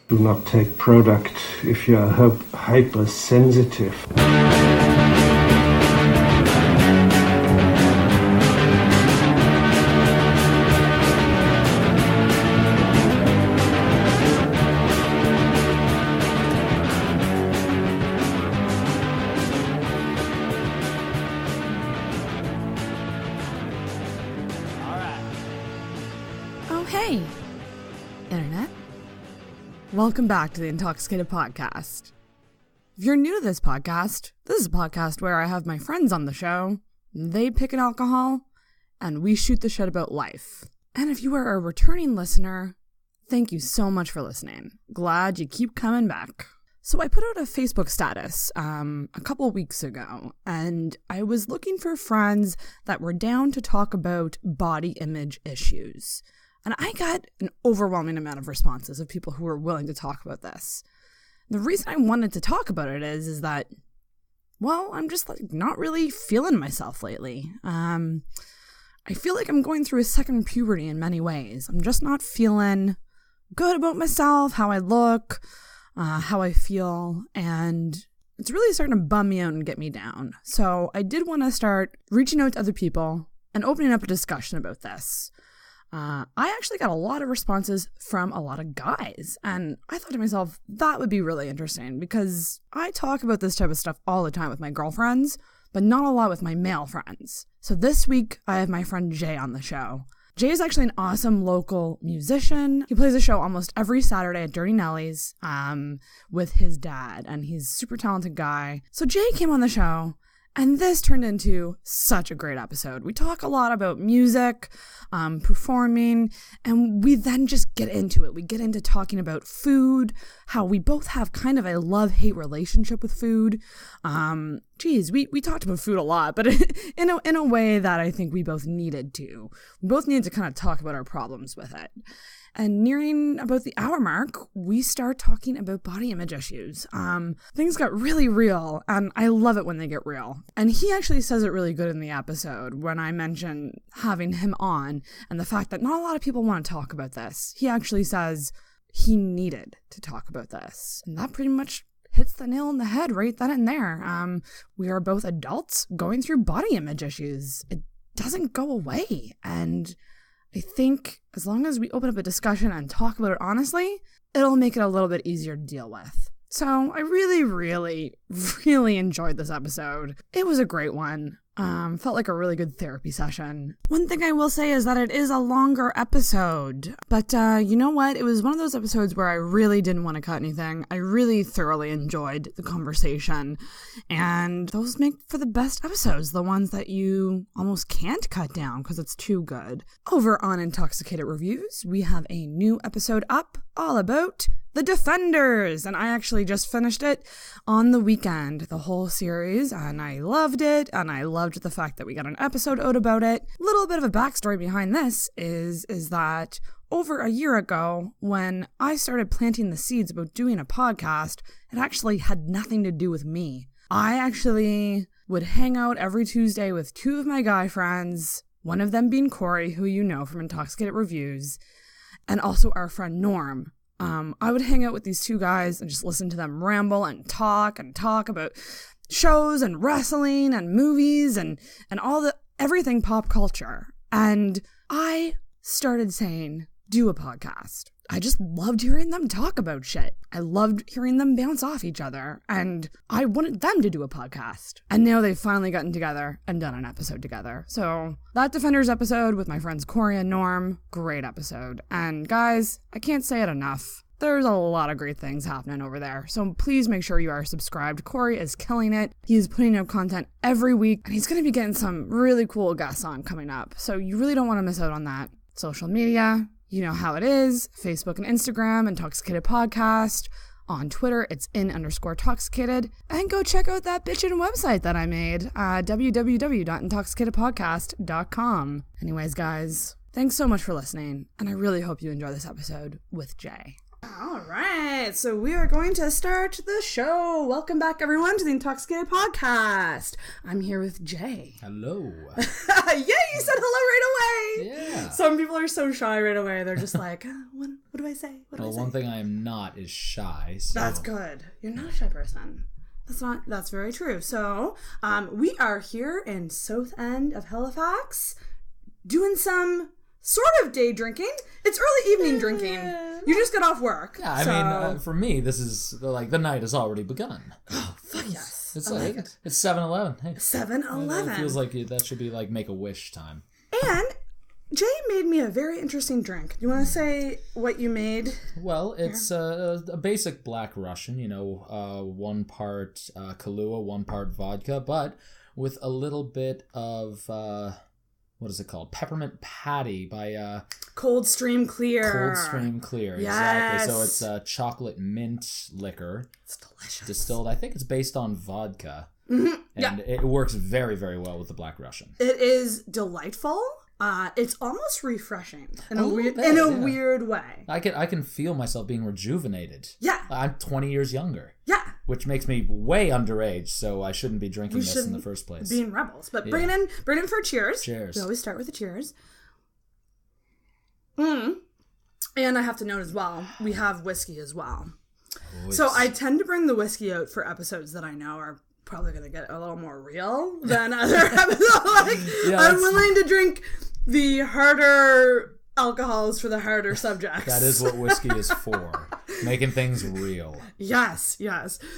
Do not take product if you are hypersensitive. Hey, Internet. Welcome back to the Intoxicated podcast. If you're new to this is a podcast where I have my friends on the show, they pick an alcohol, and we shoot the shit about life. And if you are a returning listener, thank you so much for listening. Glad you keep coming back. So I put out a Facebook status a couple weeks ago, and I was looking for friends that were down to talk about body image issues. And I got an overwhelming amount of responses of people who were willing to talk about this. The reason I wanted to talk about it is that, well, I'm just not really feeling myself lately. I feel like I'm going through a second puberty in many ways. I'm just not feeling good about myself, how I look, how I feel, and it's really starting to bum me out and get me down. So I did want to start reaching out to other people and opening up a discussion about this. I actually got a lot of responses from a lot of guys, and I thought to myself, that would be really interesting because I talk about this type of stuff all the time with my girlfriends, but not a lot with my male friends. So this week, I have my friend Jay on the show. Jay is actually an awesome local musician. He plays a show almost every Saturday at Dirty Nelly's with his dad, and he's a super talented guy. So Jay came on the show, and this turned into such a great episode. We talk a lot about music, performing, and we then just get into it. We get into talking about food, how we both have kind of a love-hate relationship with food. We talked about food a lot, but in a way that I think we both needed to. We both needed to kind of talk about our problems with it. And nearing about the hour mark, we start talking about body image issues. Things got really real, and I love it when they get real. And he actually says it really good in the episode when I mention having him on and the fact that not a lot of people want to talk about this. He actually says he needed to talk about this. And that pretty much hits the nail on the head right then and there. We are both adults going through body image issues. It doesn't go away, and I think as long as we open up a discussion and talk about it honestly, it'll make it a little bit easier to deal with. So I really, really, really enjoyed this episode. It was a great one. Felt like a really good therapy session. One thing I will say is that it is a longer episode, but you know what? It was one of those episodes where I really didn't want to cut anything. I really thoroughly enjoyed the conversation, and those make for the best episodes, the ones that you almost can't cut down because it's too good. Over on Intoxicated Reviews, we have a new episode up all about The Defenders, and I actually just finished it on the weekend, the whole series, and I loved it, and I loved the fact that we got an episode out about it. A little bit of a backstory behind this is that over a year ago, when I started planting the seeds about doing a podcast, it actually had nothing to do with me. I actually would hang out every Tuesday with two of my guy friends, one of them being Corey, who you know from Intoxicated Reviews, and also our friend Norm. I would hang out with these two guys and just listen to them ramble and talk about shows and wrestling and movies and everything pop culture. And I started saying, do a podcast. I just loved hearing them talk about shit. I loved hearing them bounce off each other, and I wanted them to do a podcast. And now they've finally gotten together and done an episode together. So that Defenders episode with my friends Corey and Norm, great episode. And guys, I can't say it enough. There's a lot of great things happening over there. So please make sure you are subscribed. Corey is killing it. He is putting out content every week, and he's going to be getting some really cool guests on coming up. So you really don't want to miss out on that. Social media, you know how it is. Facebook and Instagram, Intoxicated Podcast. On Twitter, it's _toxicated. And go check out that bitchin' website that I made, www.intoxicatedpodcast.com. Anyways, guys, thanks so much for listening, and I really hope you enjoy this episode with Jay. All right, so we are going to start the show. Welcome back, everyone, to the Intoxicated Podcast. I'm here with Jay. Hello. Yeah, you said hello right away. Yeah. Some people are so shy right away. They're just like, what What do I say? Well, one thing I am not is shy. So. That's good. You're not a shy person. That's very true. So, we are here in South End of Halifax doing some sort of day drinking. It's early evening drinking. You just got off work. Yeah, I mean, for me, this is like the night has already begun. Oh, fuck yes. It's I like like it. It's 7-Eleven. Hey, 7-Eleven. It feels like that should be like Make-A-Wish time. And Jay made me a very interesting drink. You want to say what you made? Well, it's a basic Black Russian, 1 part Kahlua, 1 part vodka, but with a little bit of, what is it called? Peppermint Patty by... Cold Stream Clear. Cold Stream Clear, yes. Exactly. So it's chocolate mint liquor. It's delicious. Distilled. I think it's based on vodka. Mm-hmm. And it works very, very well with the Black Russian. It is delightful. It's almost refreshing in a weird way. I can feel myself being rejuvenated. Yeah. I'm 20 years younger. Yeah. Which makes me way underage, so I shouldn't be drinking this in the first place. Being rebels. But bring in for cheers. Cheers. We always start with a cheers. And I have to note as well, we have whiskey as well. Oh, so I tend to bring the whiskey out for episodes that I know are probably going to get a little more real than other episodes. I'm willing to drink the harder alcohols for the harder subjects. That is what whiskey is for. Making things real. Yes.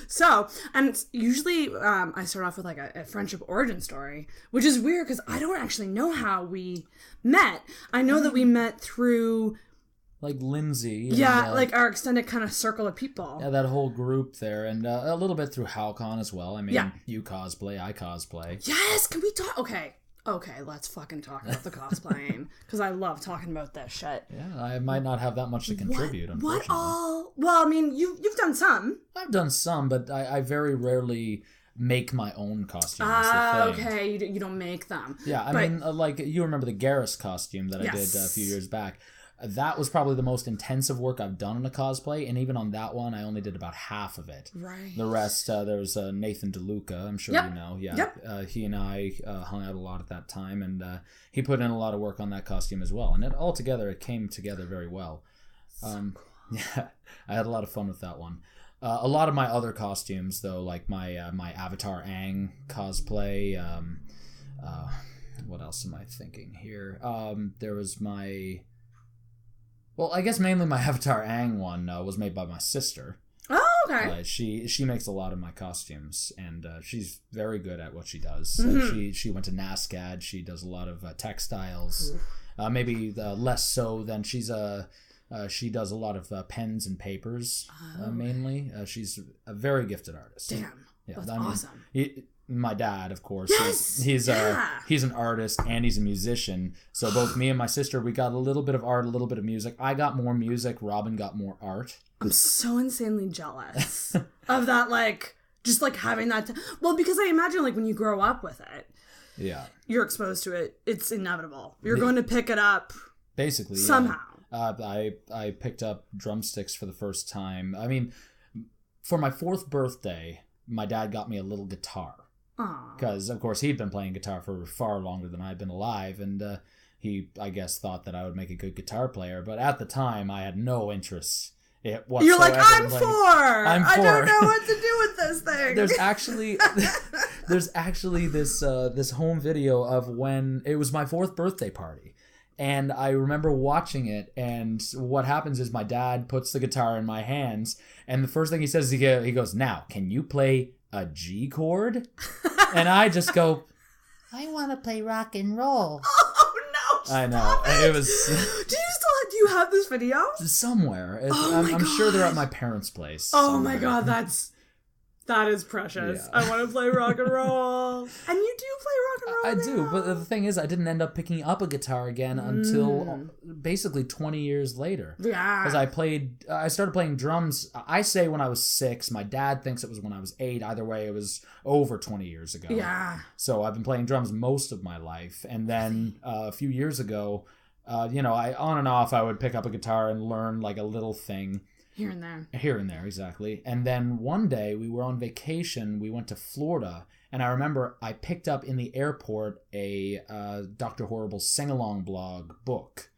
So, and usually I start off with like a friendship origin story, which is weird because I don't actually know how we met. I know that we met through... Like Lindsay. And, like our extended kind of circle of people. Yeah, that whole group there. And a little bit through HowCon as well. I mean, you cosplay, I cosplay. Yes, can we talk? Okay, let's fucking talk about the cosplaying. Because I love talking about this shit. Yeah, I might not have that much to contribute, unfortunately. What all? Well, I mean, you've done some. I've done some, but I very rarely make my own costumes. Okay, you don't make them. Yeah, I mean, like, you remember the Garrus costume that I did a few years back. That was probably the most intensive work I've done in a cosplay, and even on that one, I only did about half of it. Right. The rest, there was Nathan DeLuca, I'm sure you know. Yeah. Yep. He and I hung out a lot at that time, and he put in a lot of work on that costume as well. And it came together very well. Cool. Yeah, I had a lot of fun with that one. A lot of my other costumes, though, like my my Avatar Aang cosplay. What else am I thinking here? There was my... Well, I guess mainly my Avatar Aang one was made by my sister. Oh, okay. She makes a lot of my costumes, and she's very good at what she does. Mm-hmm. She went to NASCAD. She does a lot of textiles. Maybe less so than she does a lot of pens and papers, mainly. She's a very gifted artist. Damn. Yeah, that's awesome. My dad, of course, yes! he's an artist and he's a musician. So both me and my sister, we got a little bit of art, a little bit of music. I got more music. Robin got more art. I'm so insanely jealous of that, like, just like having that. Well, because I imagine like when you grow up with it, you're exposed to it. It's inevitable. You're going to pick it up. Basically, somehow. I picked up drumsticks for the first time. I mean, for my 4th birthday, my dad got me a little guitar. Because, of course, he'd been playing guitar for far longer than I'd been alive, and he, I guess, thought that I would make a good guitar player. But at the time, I had no interest whatsoever. You're like, I'm four! I don't know what to do with this thing! There's actually this home video of when it was my 4th birthday party. And I remember watching it, and what happens is my dad puts the guitar in my hands, and the first thing he says, he goes, "Now, can you play a G chord?" And I just go, "I want to play rock and roll." Oh no! I know. It was. Do you have this video? Somewhere. I'm sure they're at my parents' place. Oh my god, that is precious. Yeah. I want to play rock and roll. And you do play rock and roll I now. do, but the thing is, I didn't end up picking up a guitar again until basically 20 years later. Yeah. Because I started playing drums, I say when I was 6. My dad thinks it was when I was 8. Either way, it was over 20 years ago. Yeah. So I've been playing drums most of my life. And then a few years ago, I on and off, I would pick up a guitar and learn like a little thing. Here and there. Here and there, exactly. And then one day we were on vacation. We went to Florida. And I remember I picked up in the airport a Dr. Horrible sing-along blog book.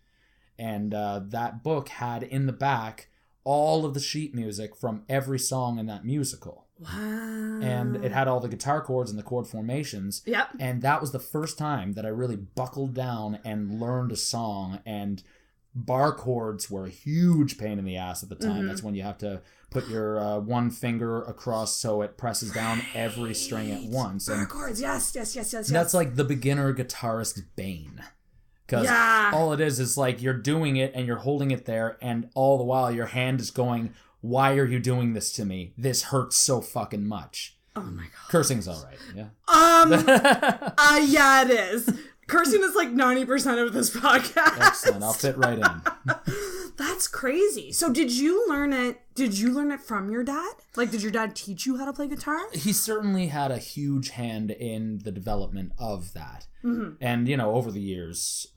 And that book had in the back all of the sheet music from every song in that musical. Wow. And it had all the guitar chords and the chord formations. Yep. And that was the first time that I really buckled down and learned a song. And bar chords were a huge pain in the ass at the time. That's when you have to put your one finger across so it presses down every string at once. Bar chords, yes. That's like the beginner guitarist bane. Because all it is like you're doing it and you're holding it there, and all the while your hand is going, why are you doing this to me? This hurts so fucking much. Oh my god. Cursing's alright, yeah. Yeah, it is. Cursing is like 90% of this podcast. Excellent, I'll fit right in. That's crazy. So did you learn it from your dad? Like, did your dad teach you how to play guitar? He certainly had a huge hand in the development of that. And, over the years,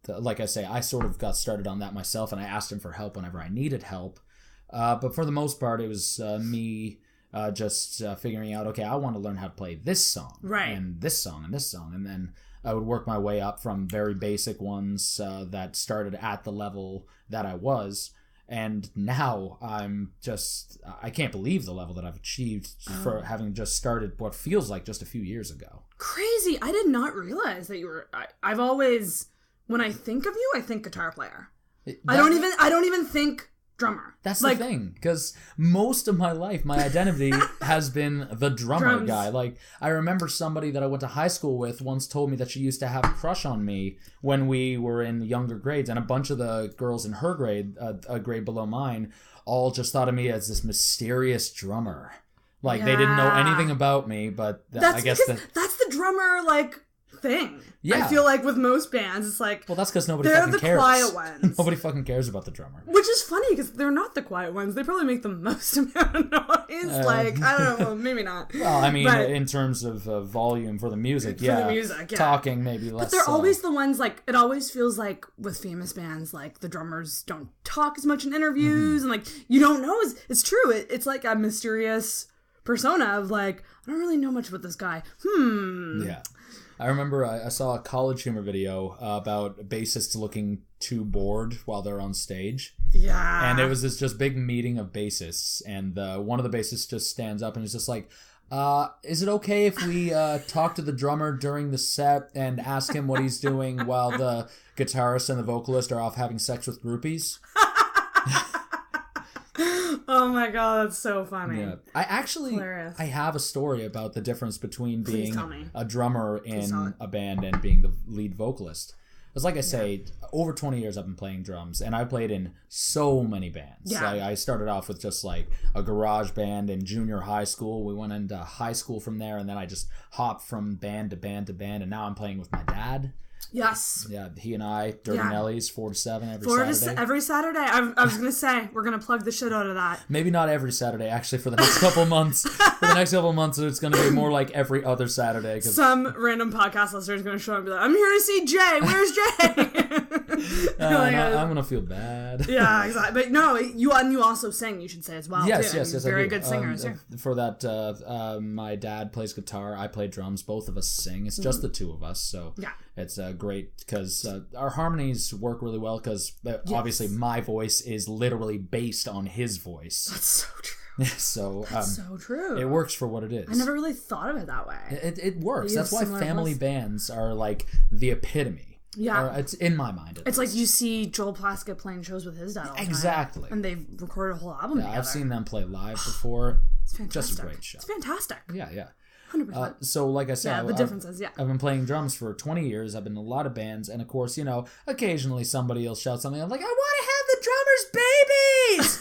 like I say, I sort of got started on that myself, and I asked him for help whenever I needed help. But for the most part, it was me just figuring out, okay, I want to learn how to play this song. Right. And this song, and this song. And then I would work my way up from very basic ones that started at the level that I was. And now I can't believe the level that I've achieved for having just started what feels like just a few years ago. Crazy. I did not realize that you were, I've always, when I think of you, I think guitar player. I don't even think drummer. That's the thing, because most of my life, my identity has been the drummer guy. Like, I remember somebody that I went to high school with once told me that she used to have a crush on me when we were in younger grades, and a bunch of the girls in her grade, a grade below mine, all just thought of me as this mysterious drummer. Like, they didn't know anything about me, but I guess that's the drummer, like, thing. Yeah. I feel like with most bands, it's like, well, that's because nobody fucking cares. They're the quiet ones. Nobody fucking cares about the drummer. Which is funny, because they're not the quiet ones. They probably make the most amount of noise. Like, I don't know, maybe not. Well, I mean, in terms of volume for the music, For the music, yeah. Talking maybe less. But they're always the ones, like, it always feels like with famous bands, like, the drummers don't talk as much in interviews, and, like, you don't know. It's true. It's like a mysterious persona of, like, I don't really know much about this guy. Yeah. I remember I saw a College Humor video about bassists looking too bored while they're on stage. Yeah. And it was this just big meeting of bassists, and one of the bassists just stands up and is just like, is it okay if we talk to the drummer during the set and ask him what he's doing while the guitarist and the vocalist are off having sex with groupies? Oh my god, that's so funny. Yeah. I have a story about the difference between being a drummer in a band and being the lead vocalist. Because like I say, over 20 years I've been playing drums, and I played in so many bands. Yeah. I started off with just like a garage band in junior high school. We went into high school from there, and then I just hopped from band to band to band, and now I'm playing with my dad. Yes. Yeah, he and I, Dirty Nellies, 4 to 7 Saturday. Every Saturday. I was going to say, we're going to plug the shit out of that. Maybe not every Saturday, actually, for the next couple months. For the next couple months, it's going to be more like every other Saturday. Some random podcast listener is going to show up and be like, I'm here to see Jay. Where's Jay? I'm going to feel bad. Yeah, exactly. But no, you also sing, you should say as well. Yes, too. yes, Very good singers. For that, my dad plays guitar, I play drums, both of us sing. It's just the two of us, so it's great because our harmonies work really well because obviously my voice is literally based on his voice. That's so true. so true. It works for what it is. I never really thought of it that way. It works. That's why family bands are like the epitome. Yeah. It's in my mind. It's like you see Joel Plaskett playing shows with his dad all the time. Exactly. And they've recorded a whole album together. I've seen them play live before. It's fantastic. Just a great show. It's fantastic. Yeah. 100%. So like I said, the differences, I've been playing drums for 20 years. I've been in a lot of bands, and of course, occasionally somebody will shout something. I'm like, I want to have the drummer's babies.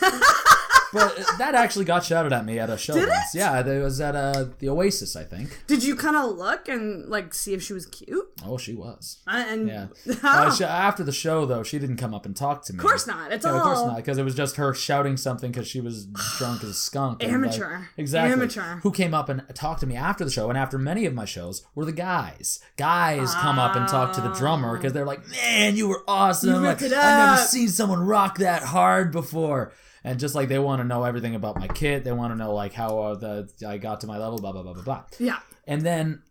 But that actually got shouted at me at a show. Did once. it? Yeah, it was at the Oasis, I think. Did you kind of look and see if she was cute? Oh, she was. Yeah. After the show, though, she didn't come up and talk to me. Of course not. Of course not, because it was just her shouting something because she was drunk as a skunk. Amateur. Exactly. Amateur. Who came up and talked to me after the show, and after many of my shows, were the guys. Guys come up and talk to the drummer because they're like, man, you were awesome. You ripped it up. I've never seen someone rock that hard before. And just like they want to know everything about my kit, they want to know like how I got to my level, blah blah blah blah blah. Yeah. And then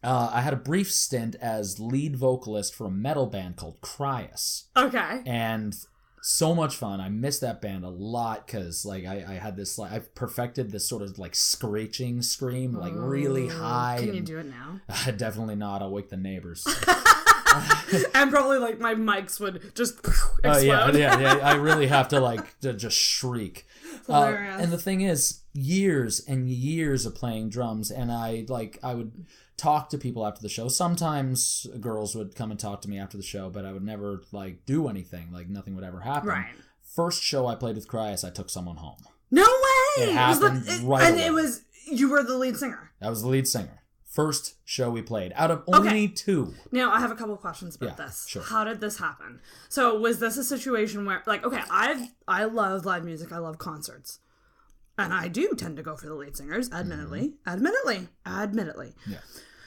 I had a brief stint as lead vocalist for a metal band called Cryus. Okay. And so much fun. I missed that band a lot because like I had this like I perfected this sort of like screeching scream, like really high. Can you do it now? Definitely not. I'll wake the neighbors. And probably like my mics would just explode. Yeah. I really have to like to just shriek. And the thing is, years and years of playing drums, and I would talk to people after the show. Sometimes girls would come and talk to me after the show, but I would never like do anything. Like nothing would ever happen. Right. First show I played with Cryus, I took someone home. No way! It happened right away. And it was you were the lead singer. I was the lead singer. First show we played out of only 2. Now I have a couple of questions about this. Sure. How did this happen? So was this a situation where, like, okay, I love live music. I love concerts, and I do tend to go for the lead singers. Admittedly. Yeah.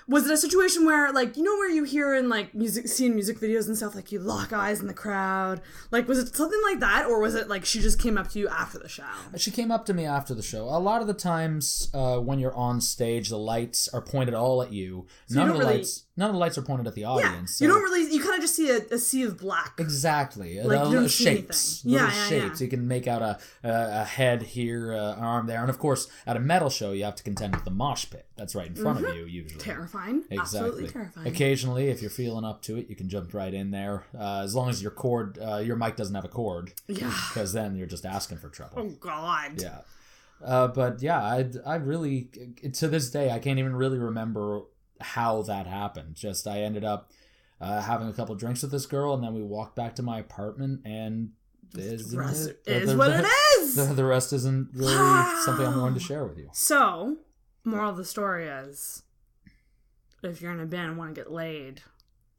Was it a situation where, like, you know, where you hear in like seeing music videos and stuff, like you lock eyes in the crowd? Like, was it something like that, or was it like she just came up to you after the show? She came up to me after the show. A lot of the times when you're on stage, the lights are pointed all at you. So none of the lights are pointed at the audience. Yeah, you don't really. You kind of just see a sea of black. Exactly. Like you don't see shapes. anything. Little shapes. You can make out a head here, an arm there, and of course, at a metal show, you have to contend with the mosh pit. That's right in front of you usually. Terrifying. Exactly. Absolutely terrifying. Occasionally, if you're feeling up to it, you can jump right in there. As long as your mic doesn't have a cord. Yeah. Because then you're just asking for trouble. Oh God. Yeah. But yeah, I really, to this day, I can't even really remember how that happened. Just I ended up having a couple drinks with this girl, and then we walked back to my apartment, and the rest is what it is. The rest isn't really something I'm going to share with you. So, moral of the story is, if you're in a band and want to get laid,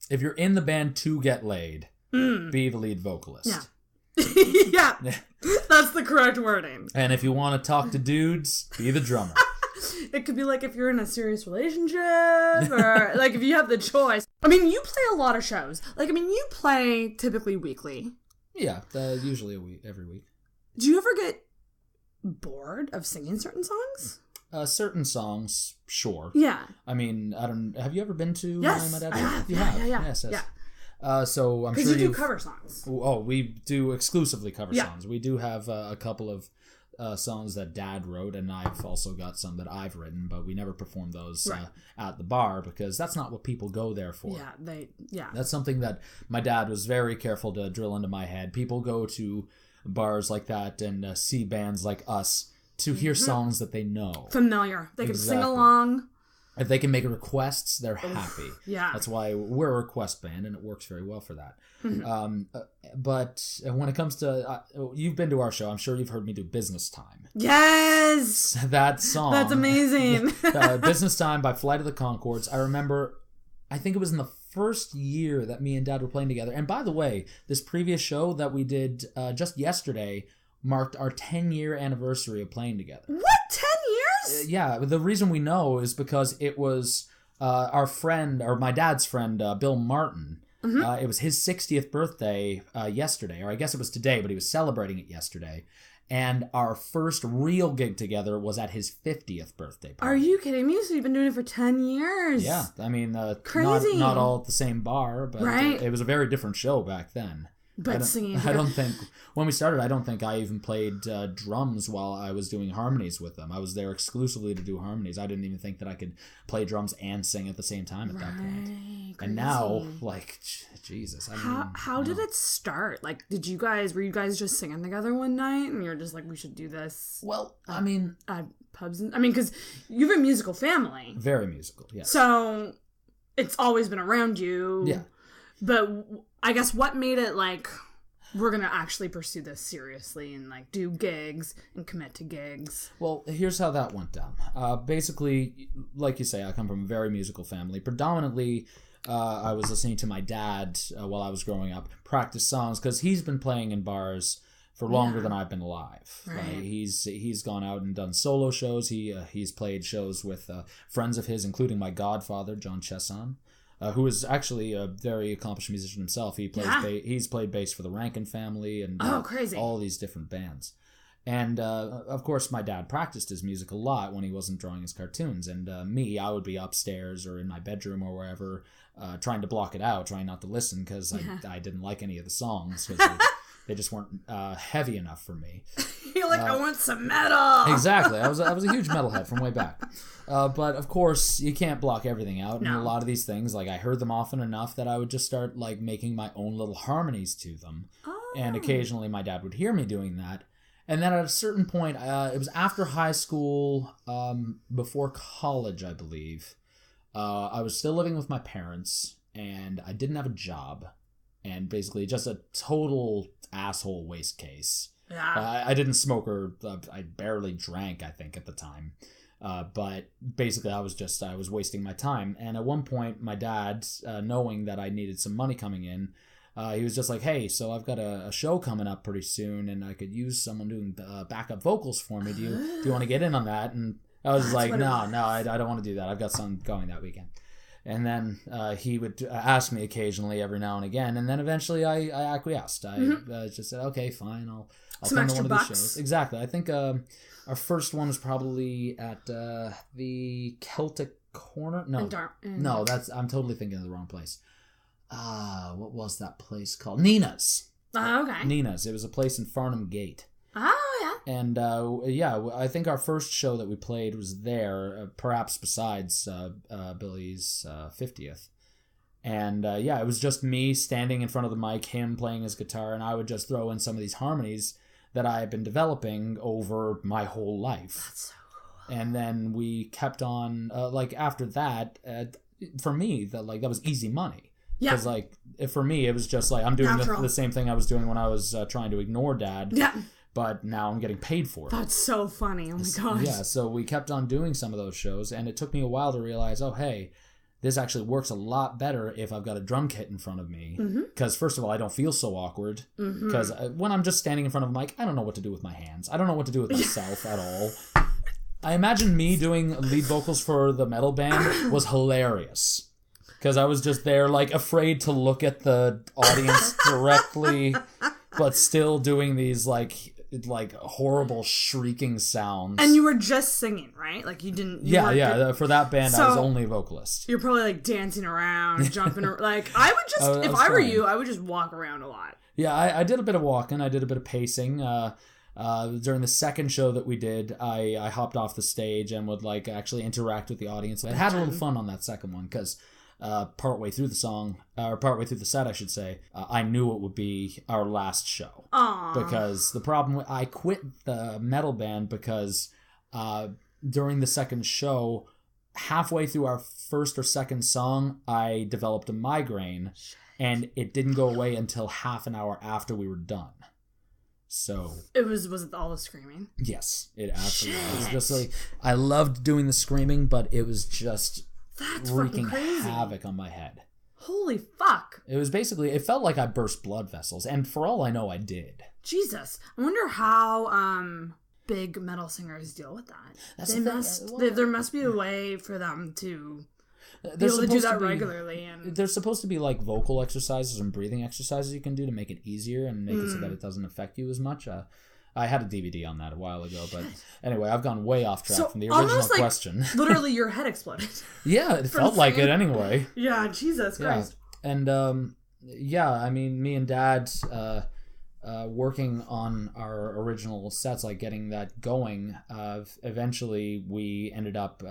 if you're in the band to get laid, be the lead vocalist. Yeah. Yeah, that's the correct wording. And if you want to talk to dudes, be the drummer. It could be like if you're in a serious relationship, or like if you have the choice. I mean, you play a lot of shows. Like, I mean, you play typically weekly. Yeah, usually every week. Do you ever get bored of singing certain songs? Certain songs, sure. Yeah. I mean, I don't. Have you ever been to my dad's? I have. You have. Yes. So I'm sure because you do cover songs. Oh, we do exclusively cover songs. We do have a couple of songs that Dad wrote, and I've also got some that I've written, but we never perform those at the bar because that's not what people go there for. Yeah, That's something that my dad was very careful to drill into my head. People go to bars like that and see bands like us to hear songs that they know. Familiar. They can sing along. If they can make requests, they're happy. Yeah. That's why we're a request band, and it works very well for that. Mm-hmm. But when it comes to... you've been to our show. I'm sure you've heard me do Business Time. Yes! That song. That's amazing. Business Time by Flight of the Conchords. I remember, I think it was in the first year that me and Dad were playing together. And by the way, this previous show that we did just yesterday marked our 10-year anniversary of playing together. What? 10 years? Yeah, the reason we know is because it was our friend, or my dad's friend, Bill Martin. It was his 60th birthday yesterday, or I guess it was today, but he was celebrating it yesterday. And our first real gig together was at his 50th birthday party. Are you kidding me? So you've been doing it for 10 years? Yeah, I mean, crazy. Not all at the same bar, but it was a very different show back then. But singing. I don't think, when we started, I don't think I even played drums while I was doing harmonies with them. I was there exclusively to do harmonies. I didn't even think that I could play drums and sing at the same time at that point. Crazy. And now, like, Jesus. How did it start? Like, were you guys just singing together one night and you're just like, we should do this? Well, I mean. At pubs? Because you have a musical family. Very musical, yes. So, it's always been around you. Yeah. But I guess what made it like, we're going to actually pursue this seriously and like do gigs and commit to gigs? Well, here's how that went down. Basically, like you say, I come from a very musical family. Predominantly, I was listening to my dad while I was growing up practice songs because he's been playing in bars for longer than I've been alive. Right. He's gone out and done solo shows. He's played shows with friends of his, including my godfather, John Chesson. Who is actually a very accomplished musician himself. He's played bass for the Rankin Family and crazy. all these different bands. And, of course, my dad practiced his music a lot when he wasn't drawing his cartoons. And I would be upstairs or in my bedroom or wherever trying to block it out, trying not to listen because I didn't like any of the songs because they just weren't heavy enough for me. You're like, I want some metal! Exactly. I was a huge metalhead from way back. But, of course, you can't block everything out. And a lot of these things, like, I heard them often enough that I would just start, like, making my own little harmonies to them. Oh. And occasionally my dad would hear me doing that. And then at a certain point, it was after high school, before college, I believe. I was still living with my parents, and I didn't have a job. And basically just a total asshole waste case. Yeah. I didn't smoke or I barely drank, I think, at the time. But basically I was wasting my time. And at one point, my dad, knowing that I needed some money coming in, he was just like, hey, so I've got a show coming up pretty soon, and I could use someone doing backup vocals for me. Do you want to get in on that? And I was just like, no, I don't want to do that. I've got something going that weekend. And then he would ask me occasionally every now and again, and then eventually I acquiesced. I just said, okay, fine, I'll come to one of these shows. Exactly. I think our first one was probably at the Celtic Corner. No, I'm totally thinking of the wrong place. What was that place called? Nina's. Oh, okay. Nina's. It was a place in Farnham Gate. Oh, yeah. And, I think our first show that we played was there, perhaps besides Billy's 50th. And, it was just me standing in front of the mic, him playing his guitar, and I would just throw in some of these harmonies that I had been developing over my whole life. That's so cool. And then we kept on, after that, for me, that was easy money. Yeah. Because, for me, it was just like, I'm doing the same thing I was doing when I was trying to ignore Dad. Yeah. But now I'm getting paid for it. That's so funny. Oh, my gosh. Yeah, so we kept on doing some of those shows, and it took me a while to realize, oh, hey, this actually works a lot better if I've got a drum kit in front of me. Because, first of all, I don't feel so awkward. Because when I'm just standing in front of a mic, I don't know what to do with my hands. I don't know what to do with myself at all. I imagine me doing lead vocals for the metal band was hilarious. Because I was just there, afraid to look at the audience directly, but still doing these, horrible shrieking sounds. And you were just singing, right? You didn't... For that band, I was only a vocalist. You're probably, dancing around, jumping around. I would just... if I were you, I would just walk around a lot. Yeah, I did a bit of walking. I did a bit of pacing. During the second show that we did, I hopped off the stage and would, actually interact with the audience. I had a little fun on that second one, because... partway through the set, I should say, I knew it would be our last show. Aww. Because the problem, I quit the metal band because during the second show, halfway through our first or second song, I developed a migraine, and it didn't go away until half an hour after we were done. So was it all the screaming? Yes, it absolutely was. Just I loved doing the screaming, but it was just... That's wreaking crazy. havoc on my head. Holy fuck. It was basically, it felt like I burst blood vessels, and for all I know, I did. Jesus. I wonder how big metal singers deal with that. There must be a way for them to be able to do that regularly. And there's supposed to be vocal exercises and breathing exercises you can do to make it easier and make it so that it doesn't affect you as much. I had a DVD on that a while ago, but anyway, I've gone way off track from the original question. Literally, your head exploded. Yeah, it felt like it anyway. Yeah, Jesus Christ. Yeah. And, I mean, me and Dad, working on our original sets, getting that going, eventually we ended up,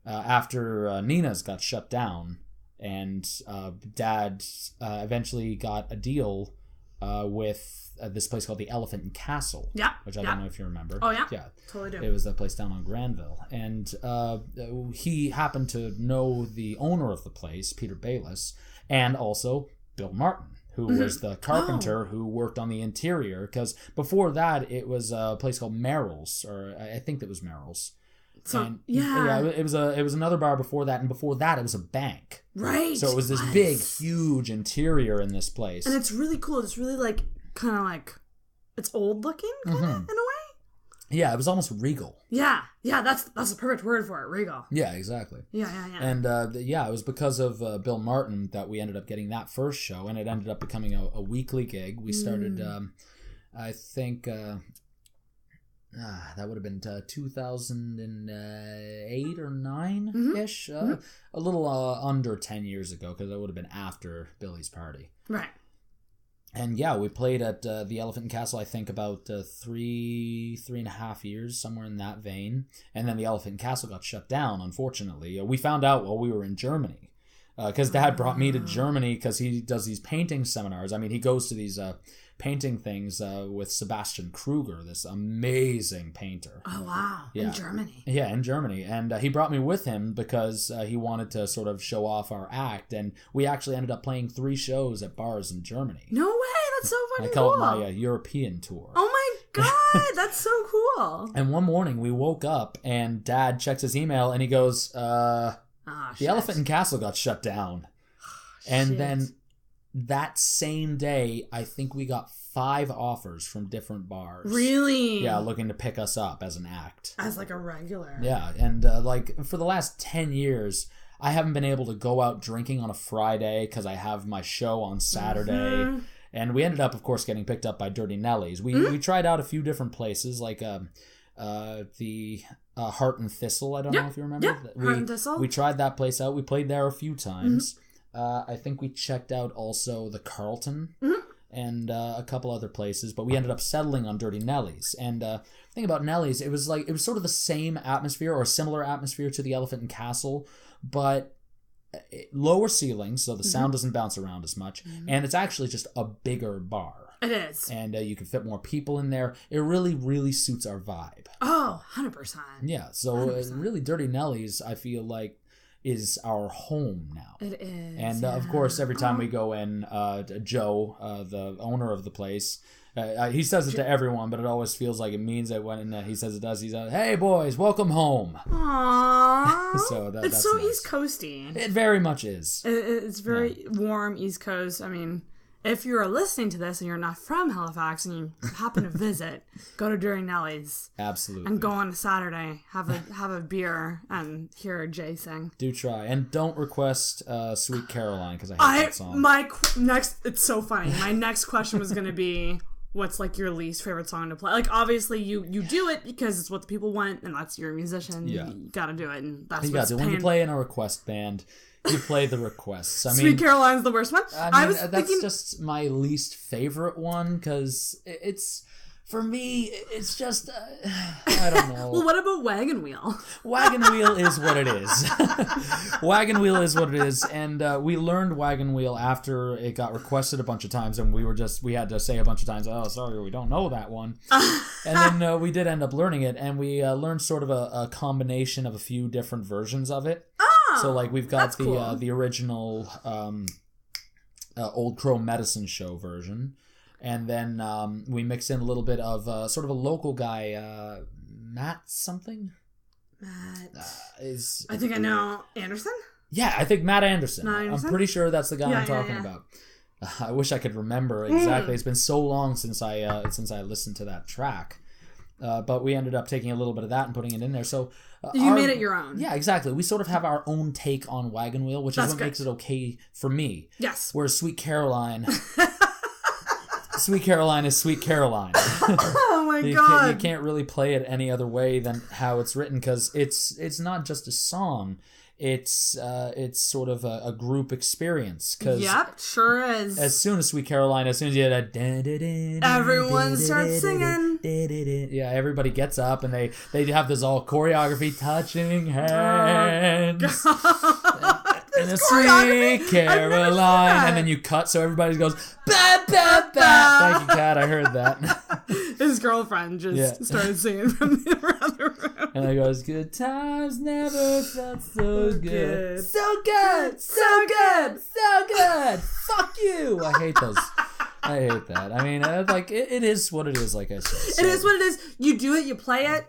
after Nina's got shut down, and Dad eventually got a deal with this place called the Elephant and Castle. Yeah. Which I don't know if you remember. Oh, yeah? Yeah. Totally do. It was that place down on Granville. And he happened to know the owner of the place, Peter Bayless, and also Bill Martin, who was the carpenter who worked on the interior. Because before that, it was a place called Merrill's, or I think it was Merrill's. So, and, it was another bar before that, and before that it was a bank. Right. So it was this big, huge interior in this place. And it's really cool. It's really it's old looking in a way. Yeah, it was almost regal. Yeah, that's the perfect word for it, regal. Yeah, exactly. Yeah. And it was because of Bill Martin that we ended up getting that first show, and it ended up becoming a weekly gig. We started, I think... that would have been 2008 or 9-ish. A little under 10 years ago, because that would have been after Billy's party. Right. And yeah, we played at the Elephant and Castle, I think, about 3.5 years, somewhere in that vein. And then the Elephant and Castle got shut down, unfortunately. We found out while we were in Germany. Because Dad brought me to Germany because he does these painting seminars. I mean, he goes to these painting things with Sebastian Kruger, this amazing painter. Oh, wow. Yeah. In Germany. Yeah, in Germany. And he brought me with him because he wanted to sort of show off our act. And we actually ended up playing 3 shows at bars in Germany. No way. That's so fucking cool. I call it my European tour. Oh my God. That's so cool. And one morning we woke up and Dad checks his email and he goes, the Elephant and Castle got shut down. And then that same day, I think we got 5 offers from different bars. Really? Yeah, looking to pick us up as an act. As like a regular. Yeah, and like for the last 10 years, I haven't been able to go out drinking on a Friday because I have my show on Saturday. Mm-hmm. And we ended up, of course, getting picked up by Dirty Nellies. We tried out a few different places, like the Heart and Thistle. I don't know if you remember. Heart and Thistle. We tried that place out. We played there a few times. I think we checked out also the Carlton and a couple other places, but we ended up settling on Dirty Nellies. And the thing about Nellies, it was sort of the same atmosphere or a similar atmosphere to the Elephant and Castle, but lower ceilings, so the sound doesn't bounce around as much, and it's actually just a bigger bar. It is. And you can fit more people in there. It really, really suits our vibe. Oh, 100%. Yeah, so really Dirty Nellies, I feel like, is our home now. It is. And of course, every time we go in, Joe, the owner of the place, he says it to everyone, but it always feels like it means it when he says it does. He's like, "Hey boys, welcome home." Aww. So it's that's so nice. East Coasty. It very much is. It's very warm East Coast. I mean, if you're listening to this and you're not from Halifax and you happen to visit, go to Dirty Nellies. Absolutely. And go on a Saturday, have a beer, and hear Jay sing. Do try. And don't request Sweet Caroline, because I hate that song. It's so funny. My next question was going to be, what's like your least favorite song to play? Like, obviously you do it because it's what the people want, and that's your musician. Yeah. You gotta do it, and that's what's when you play in a request band, you play the requests. I mean, Sweet Caroline's the worst one. That's just my least favorite one, because it's, for me, it's just, I don't know. Well, what about Wagon Wheel? Wagon Wheel is what it is. Wagon Wheel is what it is, and we learned Wagon Wheel after it got requested a bunch of times, and we had to say a bunch of times, "Oh, sorry, we don't know that one." And then we did end up learning it, and we learned sort of a combination of a few different versions of it. Oh, so like we've got the original Old Crow Medicine Show version. And then we mix in a little bit of sort of a local guy, Matt something. I think I know Anderson. Yeah, I think Matt Anderson. I'm pretty sure that's the guy I'm talking about. I wish I could remember exactly. It's been so long since I listened to that track. But we ended up taking a little bit of that and putting it in there. So you made it your own. Yeah, exactly. We sort of have our own take on Wagon Wheel, which is what makes it okay for me. Yes. Whereas Sweet Caroline. Sweet Caroline is Sweet Caroline. Oh my God. You can't really play it any other way than how it's written, because it's not just a song. It's sort of a group experience. Cause yep, sure is. As soon as Sweet Caroline, as soon as you hear that, everyone starts singing. Yeah, everybody gets up and they have this all choreography, touching hands. Oh, and a Sweet Caroline, and then you cut so everybody goes ba ba ba. Thank you, Kat. I heard that. His girlfriend just started singing from the other room, and I goes, "Good times never felt so good, so good, so good, so good. Fuck you." I hate those. I hate that. I mean, like it is what it is. Like I said, so. It is what it is. You do it, you play it,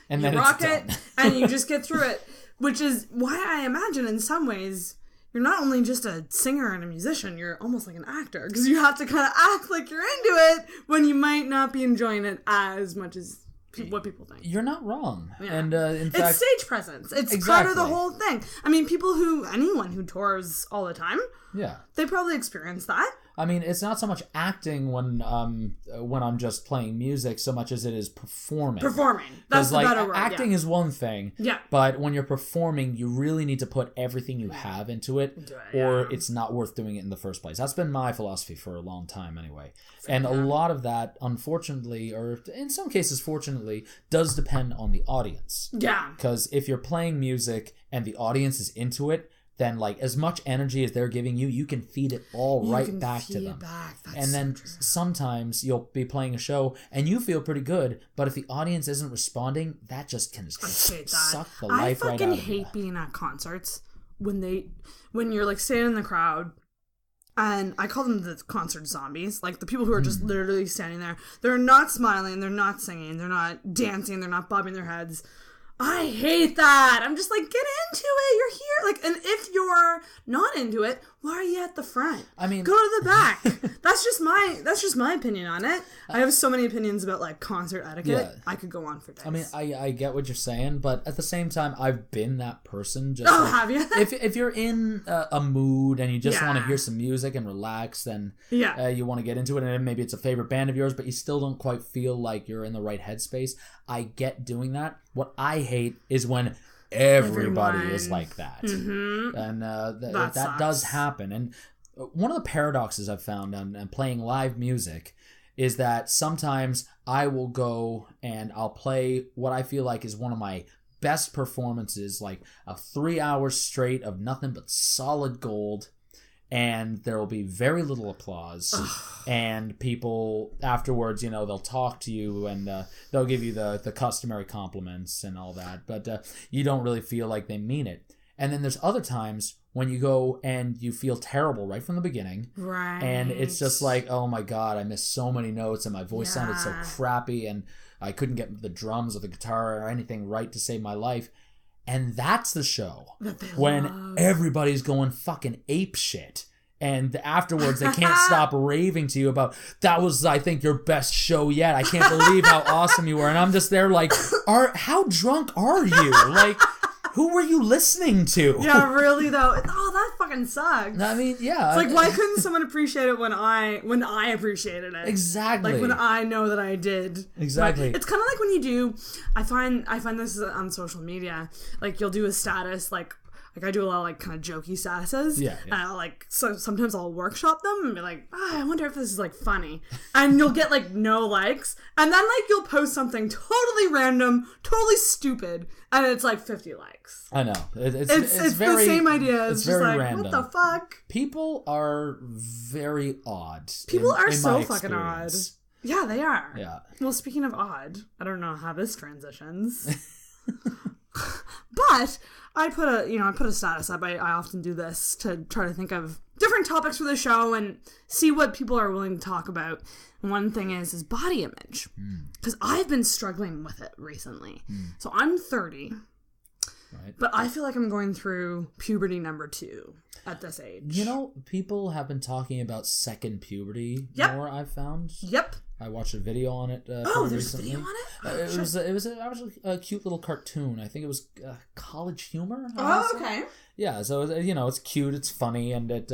and you then rock it, and you just get through it. Which is why I imagine in some ways you're not only just a singer and a musician, you're almost like an actor, because you have to kind of act like you're into it when you might not be enjoying it as much as what people think. You're not wrong. Yeah. And in fact, it's stage presence. It's part of the whole thing. I mean, anyone who tours all the time, yeah, they probably experience that. I mean, it's not so much acting when I'm just playing music so much as it is performing. That's the better word. Acting is one thing. Yeah. But when you're performing, you really need to put everything you have into it, or it's not worth doing it in the first place. That's been my philosophy for a long time anyway. And a lot of that, unfortunately, or in some cases fortunately, does depend on the audience. Yeah. Because if you're playing music and the audience is into it, then like as much energy as they're giving you, you can feed it all right back to them. And then sometimes you'll be playing a show and you feel pretty good, but if the audience isn't responding, that just can suck the life right out of you. I fucking hate being at concerts when you're like standing in the crowd. And I call them the concert zombies. Like the people who are just literally standing there. They're not smiling, they're not singing, they're not dancing, they're not bobbing their heads. I hate that. I'm just like, get into it. You're here. Like, and if you're not into it, why are you at the front? I mean, go to the back. That's just my opinion on it. I have so many opinions about like concert etiquette. Yeah. I could go on for days. I mean, I get what you're saying, but at the same time, I've been that person. Just have you? If you're in a mood and you just want to hear some music and relax, then you want to get into it, and maybe it's a favorite band of yours, but you still don't quite feel like you're in the right headspace. I get doing that. What I hate is when everybody is like that. Mm-hmm. And that does happen. And one of the paradoxes I've found on playing live music is that sometimes I will go and I'll play what I feel like is one of my best performances, like a 3 hours straight of nothing but solid gold. And there will be very little applause, and people afterwards, they'll talk to you and they'll give you the customary compliments and all that, but you don't really feel like they mean it. And then there's other times when you go and you feel terrible right from the beginning, right? And it's just like, oh my god, I missed so many notes and my voice sounded so crappy and I couldn't get the drums or the guitar or anything right to save my life. And that's the show when everybody's going fucking ape shit. And afterwards, they can't stop raving to you about, that was, I think, your best show yet. I can't believe how awesome you were. And I'm just there like, how drunk are you? Like, who were you listening to? Yeah, really, though. Oh, that fucking sucks. I mean, yeah. It's like, why couldn't someone appreciate it when I appreciated it? Exactly. Like, when I know that I did. Exactly. Like, it's kind of like when you do, I find this on social media, like, you'll do a status, like I do a lot of like kind of jokey statuses. Yeah. And I'll sometimes I'll workshop them and be like, I wonder if this is like funny. And you'll get like no likes. And then like you'll post something totally random, totally stupid, and it's like 50 likes. I know. It's very, the same idea. It's just very like, random. What the fuck? People are very odd. People are so fucking odd. Yeah, they are. Yeah. Well, speaking of odd, I don't know how this transitions. But I put a status up. I often do this to try to think of different topics for the show and see what people are willing to talk about. And one thing is body image. Because I've been struggling with it recently. So I'm 30. Right. But I feel like I'm going through puberty number 2 at this age. People have been talking about second puberty more, I've found. Yep. I watched a video on it there's recently. a video on it? It was a cute little cartoon. I think it was College Humor. Oh, okay. Yeah, so, it's cute, it's funny, and it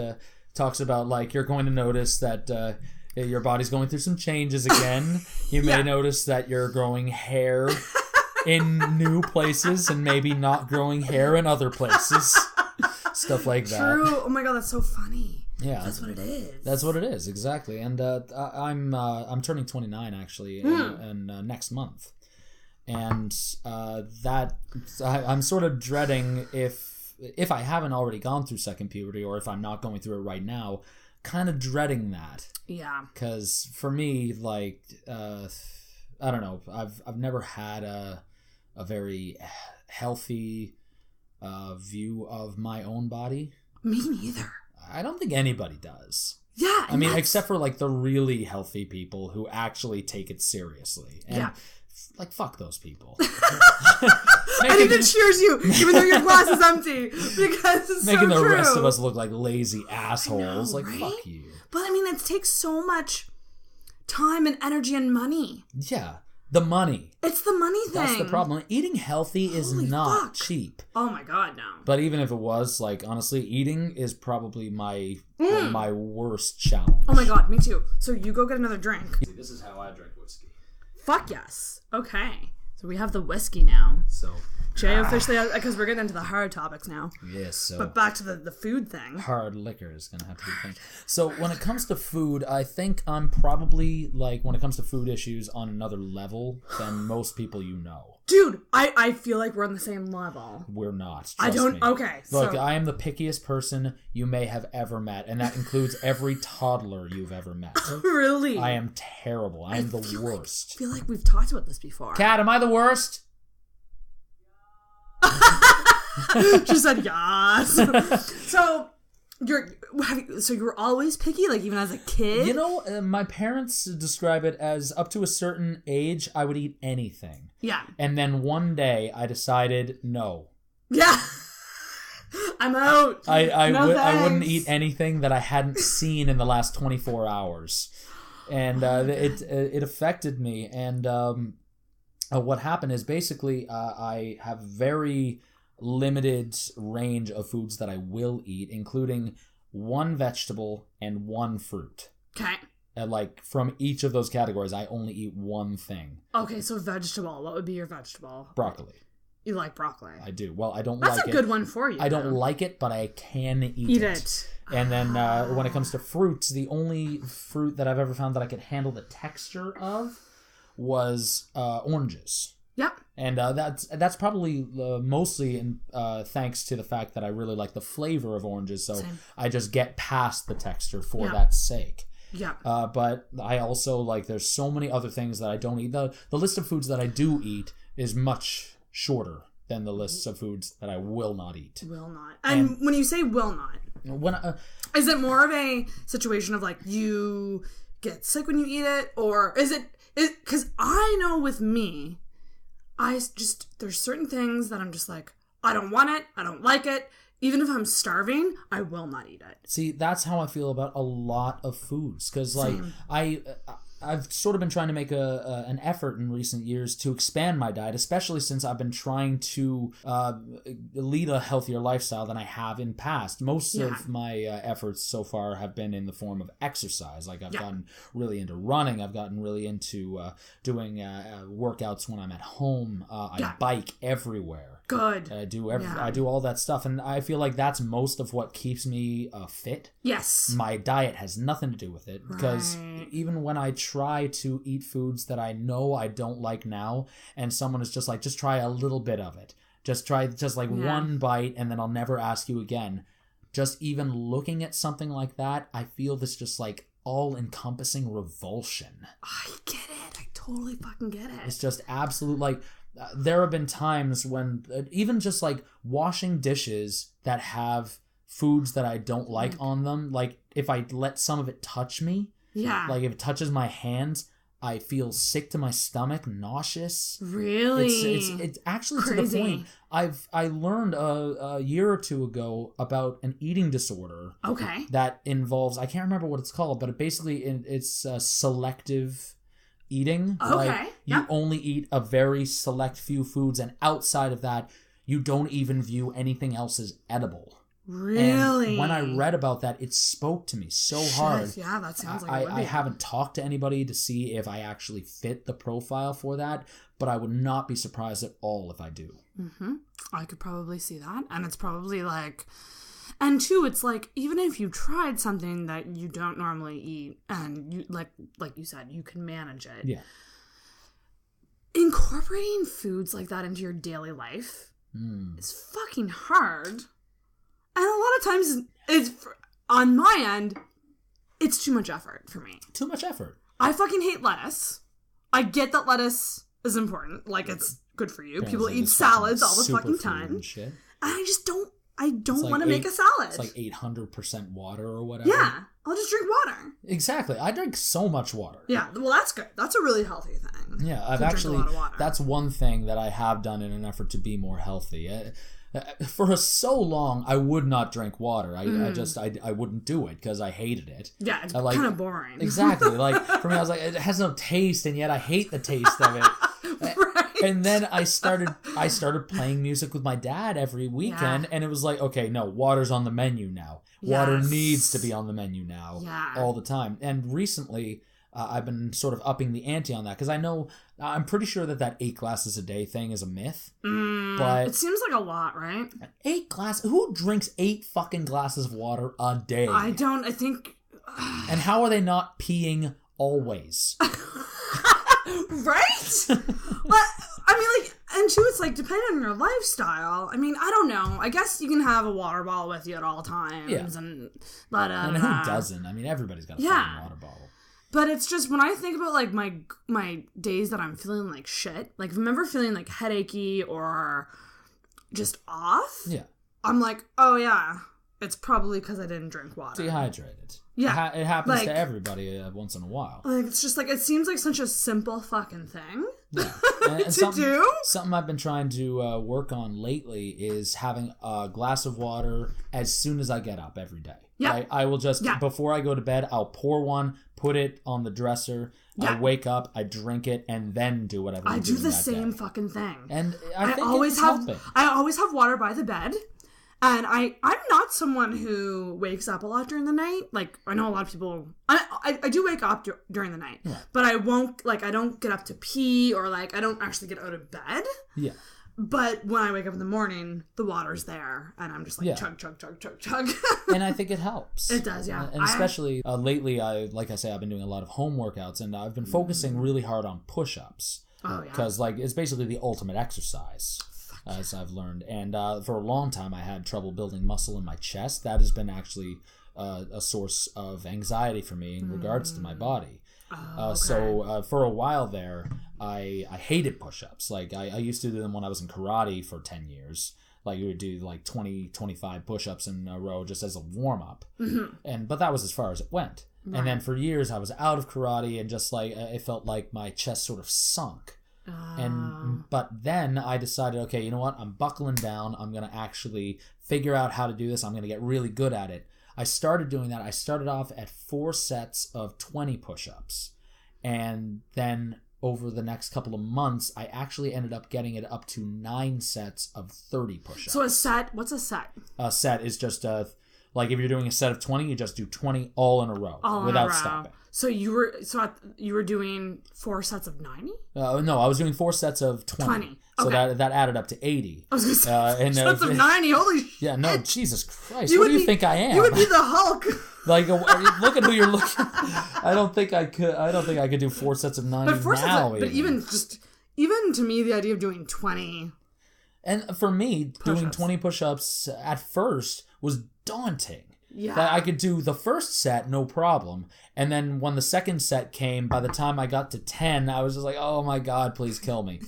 talks about, like, you're going to notice that your body's going through some changes again. You may notice that you're growing hair in new places and maybe not growing hair in other places. Stuff like that. True. Oh my god, that's so funny. Yeah, that's what it is. That's what it is, exactly. And I'm turning 29 actually in next month, and I'm sort of dreading if I haven't already gone through second puberty, or if I'm not going through it right now, kind of dreading that. Yeah. Because for me, like, I don't know, I've never had a very healthy view of my own body. Me neither. I don't think anybody does. Yeah. I mean, except for like the really healthy people who actually take it seriously. And like, fuck those people. And even cheers you, even though your glass is empty. Because it's making so the true. rest of us look like lazy assholes. Know, like, right? fuck you. But I mean, it takes so much time and energy and money. Yeah. The money. It's the money thing. That's the problem. Eating healthy is not fuck. cheap. Oh my god, no. But even if it was, like, honestly, eating is probably my worst challenge. Oh my god, me too. So you go get another drink. This is how I drink whiskey. Fuck yes. Okay. So we have the whiskey now. So Jay officially, because we're getting into the hard topics now. yes, so But back to the food thing. hard liquor is gonna have to be the thing. So when it comes to food, I think I'm probably, like, when it comes to food issues, on another level than most people you know. Dude, I feel like we're on the same level. We're not. I trust don't. me. Okay. Look, So I am the pickiest person you may have ever met, and that includes every toddler you've ever met. really, I am terrible. I am the worst. I feel like we've talked about this before. Kat, am I the worst? She said yes. So you were always picky, like even as a kid. You know, my parents describe it as up to a certain age, I would eat anything. Yeah. And then one day, I decided no. Yeah. I'm out. I wouldn't eat anything that I hadn't seen in the last 24 hours, and it affected me. And what happened is basically I have very limited range of foods that I will eat, including one vegetable and one fruit. Okay. And like from each of those categories, I only eat one thing. Okay, so vegetable. What would be your vegetable? Broccoli. You like broccoli? I do. Well, I don't That's like it. That's a good one for you. I don't though. like it, but I can eat it. And then when it comes to fruits, the only fruit that I've ever found that I could handle the texture of was oranges. Yep. And that's probably mostly thanks to the fact that I really like the flavor of oranges, so Same. I just get past the texture for that sake. Yeah. But I also, like, there's so many other things that I don't eat. The list of foods that I do eat is much shorter than the lists of foods that I will not eat. Will not. And when you say will not, when is it more of a situation of like you get sick when you eat it, or is it? Because I know with me, there's certain things that I'm just like, I don't want it, I don't like it. Even if I'm starving, I will not eat it. See, that's how I feel about a lot of foods. Because, like, I've sort of been trying to make an effort in recent years to expand my diet, especially since I've been trying to lead a healthier lifestyle than I have in past. Most of my efforts so far have been in the form of exercise. Like, I've gotten really into running. I've gotten really into doing workouts when I'm at home. I bike everywhere. Good. I do all that stuff, and I feel like that's most of what keeps me fit. Yes. My diet has nothing to do with it, because even when I try to eat foods that I know I don't like now, and someone is just like, just try a little bit of it. Just try one bite, and then I'll never ask you again. Just even looking at something like that, I feel this just like all-encompassing revulsion. I get it. I totally fucking get it. It's just absolute, like... there have been times when even just like washing dishes that have foods that I don't like on them, like if I let some of it touch me, like if it touches my hands, I feel sick to my stomach, nauseous. Really? It's actually crazy. To the point I learned a year or two ago about an eating disorder. Okay. That involves, I can't remember what it's called, but it's selective eating. Okay. Like, you only eat a very select few foods, and outside of that, you don't even view anything else as edible. Really? And when I read about that, it spoke to me so hard. Yeah, that sounds like I haven't talked to anybody to see if I actually fit the profile for that, but I would not be surprised at all if I do. Mm-hmm. I could probably see that, and it's probably like... And two, it's like, even if you tried something that you don't normally eat, and you like you said, you can manage it. Yeah. Incorporating foods like that into your daily life is fucking hard. And a lot of times, on my end, it's too much effort for me. Too much effort. I fucking hate lettuce. I get that lettuce is important. Like, it's good for you. People eat salads all the fucking time. And I just don't. I don't want to make a salad. It's like 800% water or whatever. Yeah. I'll just drink water. Exactly. I drink so much water. Yeah. Well, that's good. That's a really healthy thing. Yeah. I've actually, that's one thing that I have done in an effort to be more healthy. For so long, I would not drink water. I wouldn't do it because I hated it. Yeah, it's kind of boring. Exactly. Like, for me, I was like, it has no taste, and yet I hate the taste of it. Right. And then I started playing music with my dad every weekend, and it was like, okay, no, water's on the menu now. Water needs to be on the menu now all the time. And recently, I've been sort of upping the ante on that because I'm pretty sure that 8 glasses a day thing is a myth. But it seems like a lot, right? 8 glasses? Who drinks 8 fucking glasses of water a day? I think. And how are they not peeing always? Right? But I mean, like, and too, it's like depending on your lifestyle. I mean, I don't know. I guess you can have a water bottle with you at all times. Yeah. And who doesn't? I mean, everybody's got a fucking water bottle. But it's just when I think about like my days that I'm feeling like shit, like if I'm ever feeling like headachy or just off, I'm like, oh yeah, it's probably because I didn't drink water. Dehydrated. Yeah. It happens to everybody once in a while. Like, it's just like, it seems like such a simple fucking thing and to do. Something I've been trying to work on lately is having a glass of water as soon as I get up every day. Yeah. I will just, before I go to bed, I'll pour one, put it on the dresser. I wake up, I drink it, and then do whatever I do the same fucking thing. And I think it's helping. I always have water by the bed. And I'm not someone who wakes up a lot during the night. Like, I know a lot of people... I do wake up during the night. Yeah. But I won't... Like, I don't get up to pee or, like, I don't actually get out of bed. Yeah. But when I wake up in the morning, the water's there. And I'm just like, chug, chug, chug, chug, chug. And I think it helps. It does, yeah. And especially lately, like I say, I've been doing a lot of home workouts. And I've been focusing really hard on push-ups. Oh, yeah. Because, like, it's basically the ultimate exercise. As I've learned. And for a long time, I had trouble building muscle in my chest. That has been actually a source of anxiety for me in regards to my body. Okay. So for a while there, I hated push-ups. Like, I used to do them when I was in karate for 10 years. Like, you would do like 20, 25 push-ups in a row just as a warm-up. Mm-hmm. But that was as far as it went. Right. And then for years, I was out of karate and just like, it felt like my chest sort of sunk. But then I decided, okay, you know what? I'm buckling down. I'm going to actually figure out how to do this. I'm going to get really good at it. I started doing that. I started off at 4 sets of 20 push-ups. And then over the next couple of months, I actually ended up getting it up to 9 sets of 30 push-ups. So a set, what's a set? A set is just like if you're doing a set of 20, you just do 20 all in a row without stopping. So you were doing 4 sets of 90? No, I was doing 4 sets of 20. So that added up to 80. I was going to say, sets of 90, holy shit. Yeah, no, Jesus Christ, who do you think I am? You would be the Hulk. Like, look at who you're looking at. I don't think I could do 4 sets of 90 but even to me, the idea of doing 20. And for me, doing 20 push-ups at first was daunting. Yeah. That I could do the first set, no problem. And then when the second set came, by the time I got to 10, I was just like, oh my God, please kill me.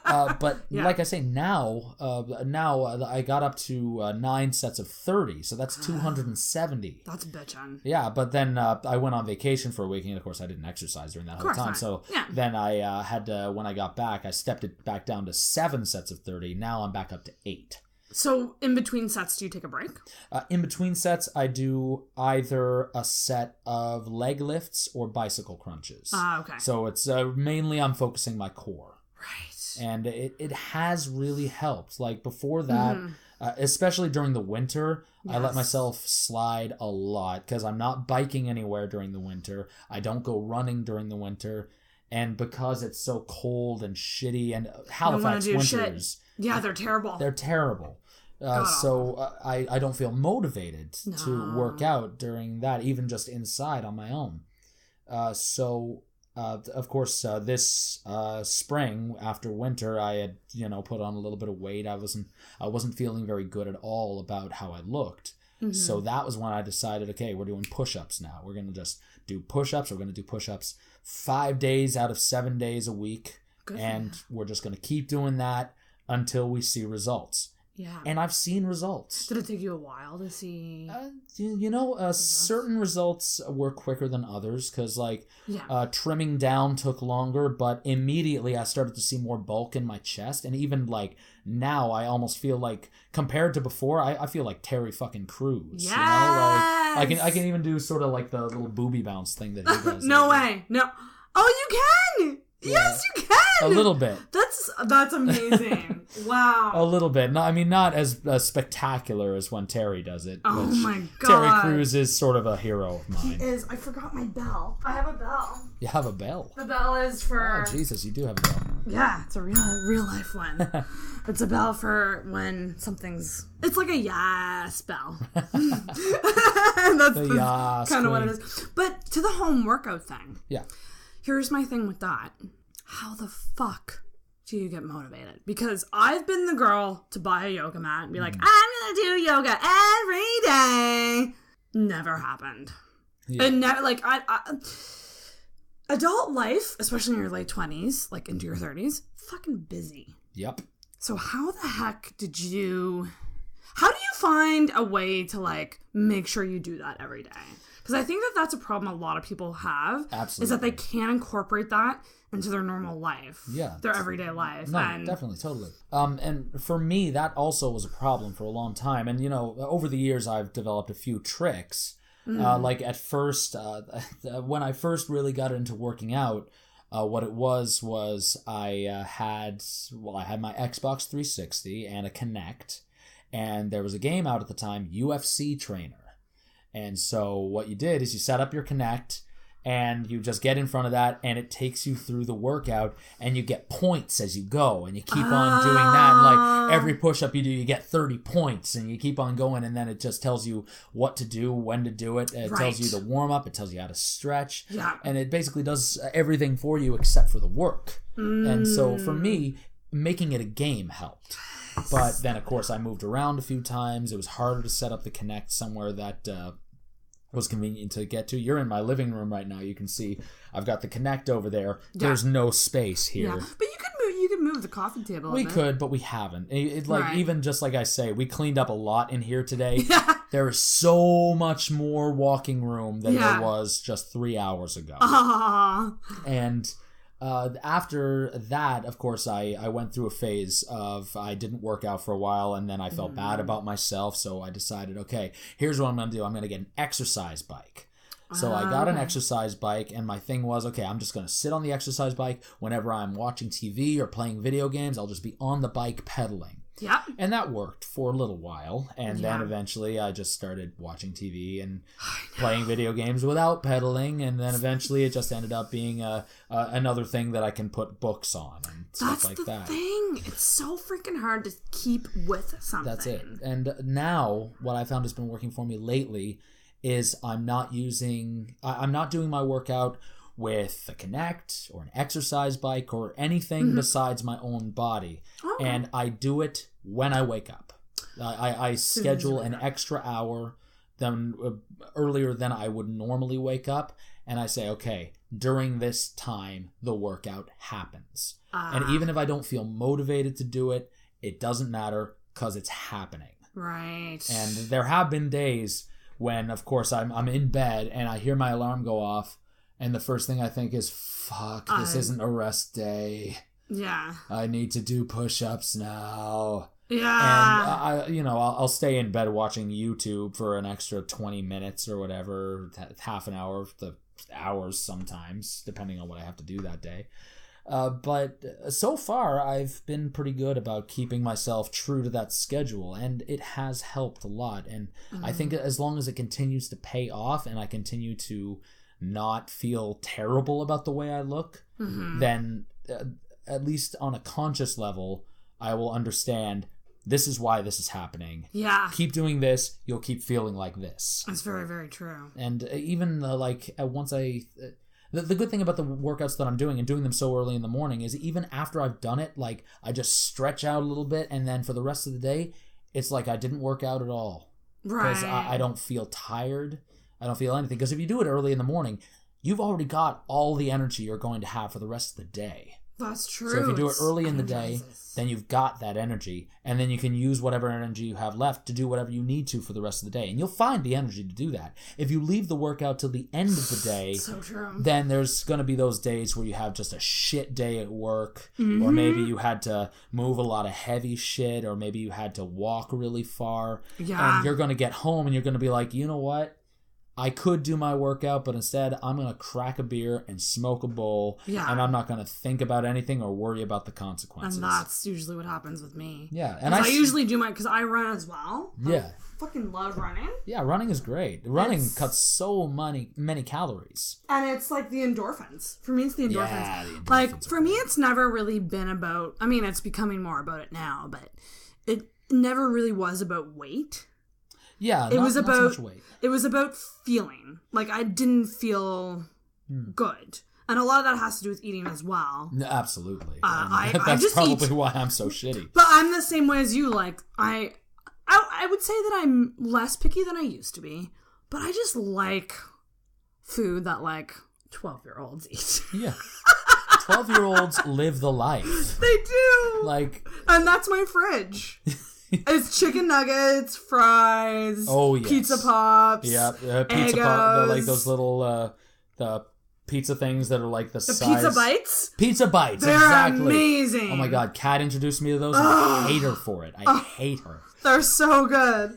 But like I say, now I got up to 9 sets of 30. So that's 270. That's bitchin'. Yeah, but then I went on vacation for a week. And of course, I didn't exercise during that whole time. Not. So then I had to, when I got back, I stepped it back down to 7 sets of 30. Now I'm back up to 8. So in between sets, do you take a break? In between sets, I do either a set of leg lifts or bicycle crunches. Okay. So it's mainly I'm focusing my core. Right. And it has really helped. Like before that, especially during the winter, I let myself slide a lot because I'm not biking anywhere during the winter. I don't go running during the winter. And because it's so cold and shitty and Halifax winters... Yeah, they're terrible. They're terrible. So I don't feel motivated to work out during that, even just inside on my own. Of course, this spring after winter, I had put on a little bit of weight. I wasn't feeling very good at all about how I looked. Mm-hmm. So that was when I decided, okay, we're doing push-ups now. We're gonna just do push-ups. We're gonna do push-ups 5 days out of 7 days a week, and we're just gonna keep doing that until we see results. Yeah. And I've seen results. Did it take you a while to see? Certain results were quicker than others because, Yeah. trimming down took longer, but immediately I started to see more bulk in my chest. And even, now I almost feel like, compared to before, I feel like Terry fucking Crews. Yes! You know? I can even do sort of like the little booby bounce thing that he does. No way. No. Oh, you can! Yeah. Yes, you can! A little bit. That's amazing. Wow. A little bit. No, I mean, not as spectacular as when Terry does it. Oh my God. Terry Crews is sort of a hero of mine. He is. I forgot my bell. I have a bell. You have a bell? The bell is for... Oh, Jesus, you do have a bell. Yeah, it's a real life one. It's a bell for when something's... It's like a yes bell. That's kind of what it is. But to the home workout thing. Yeah. Here's my thing with that. How the fuck do you get motivated? Because I've been the girl to buy a yoga mat and be like, I'm gonna do yoga every day. Never happened. Yeah. And never, adult life, especially in your late 20s, into your 30s, fucking busy. Yep. So how the heck how do you find a way to make sure you do that every day? Because I think that's a problem a lot of people have. Absolutely. Is that they can't incorporate that into their normal life. Yeah. Their everyday life. No, definitely, totally. And for me, that also was a problem for a long time. And, over the years, I've developed a few tricks. At first, when I first really got into working out, what it was I had my Xbox 360 and a Kinect. And there was a game out at the time, UFC Trainer. And so what you did is you set up your Kinect and you just get in front of that and it takes you through the workout and you get points as you go and you keep on doing that. And every push-up you do, you get 30 points and you keep on going and then it just tells you what to do, when to do it. It tells you the warm-up. It tells you how to stretch. Yeah. And it basically does everything for you except for the work. And so for me, making it a game helped. But then, of course, I moved around a few times. It was harder to set up the Kinect somewhere that was convenient to get to. You're in my living room right now. You can see I've got the Kinect over there. Yeah. There's no space here. Yeah. But you could move the coffee table. We could, but we haven't. Even just like I say, we cleaned up a lot in here today. Yeah. There is so much more walking room than there was just 3 hours ago. And... after that, of course, I went through a phase of I didn't work out for a while and then I felt bad about myself. So I decided, okay, here's what I'm going to do. I'm going to get an exercise bike. So I got an exercise bike and my thing was, okay, I'm just going to sit on the exercise bike whenever I'm watching TV or playing video games. I'll just be on the bike pedaling. Yeah. And that worked for a little while. And then eventually I just started watching TV and playing video games without pedaling. And then eventually it just ended up being another thing that I can put books on and stuff like that. That's the thing. It's so freaking hard to keep with something. That's it. And now what I found has been working for me lately is I'm not doing my workout with a Kinect or an exercise bike or anything besides my own body. Okay. And I do it when I wake up. I schedule an extra hour earlier than I would normally wake up. And I say, okay, during this time, the workout happens. And even if I don't feel motivated to do it, it doesn't matter because it's happening. Right. And there have been days when, of course, I'm in bed and I hear my alarm go off. And the first thing I think is, fuck, this isn't a rest day. Yeah. I need to do push-ups now. Yeah. And, I'll stay in bed watching YouTube for an extra 20 minutes or whatever, half an hour, the hours sometimes, depending on what I have to do that day. But so far, I've been pretty good about keeping myself true to that schedule, and it has helped a lot. And I think as long as it continues to pay off and I continue to not feel terrible about the way I look, then at least on a conscious level, I will understand this is why this is happening. Yeah. Keep doing this, you'll keep feeling like this. That's very, very true. And even once the good thing about the workouts that I'm doing and doing them so early in the morning is even after I've done it, I just stretch out a little bit and then for the rest of the day, it's like I didn't work out at all. Right. Because I don't feel tired. I don't feel anything. Because if you do it early in the morning, you've already got all the energy you're going to have for the rest of the day. That's true. So if you do it early in the day, energizes. then you've got that energy, and then you can use whatever energy you have left to do whatever you need to for the rest of the day. And you'll find the energy to do that. If you leave the workout till the end of the day, So true. then there's going to be those days where you have just a shit day at work, or maybe you had to move a lot of heavy shit, or maybe you had to walk really far. Yeah. And you're going to get home and you're going to be like, you know what? I could do my workout, but instead I'm going to crack a beer and smoke a bowl, Yeah. and I'm not going to think about anything or worry about the consequences. And that's usually what happens with me. Yeah, and I usually do because I run as well. Yeah. I fucking love running. Yeah, running is great. Running cuts so many calories. And it's like the endorphins. For me, it's the endorphins. Yeah, the endorphins like, are for me, it's never really been about... I mean, it's becoming more about it now, but it never really was about weight. Yeah, It was not so about... much weight. It was about feeling. Like, I didn't feel good. And a lot of that has to do with eating as well. No, absolutely. I That's just probably eat. why I'm so shitty. But I'm the same way as you. Like, I would say that I'm less picky than I used to be. But I just like food that, like, 12-year-olds eat. Yeah. 12-year-olds live the life. They do. Like, And that's my fridge. It's chicken nuggets, fries, oh yes, pizza pops, yeah, pizza pop, like Eggos. those little the pizza things that are like the size. pizza bites. Pizza bites, They're exactly. amazing. Oh my god, Kat introduced me to those. And I hate her for it. I hate her. They're so good.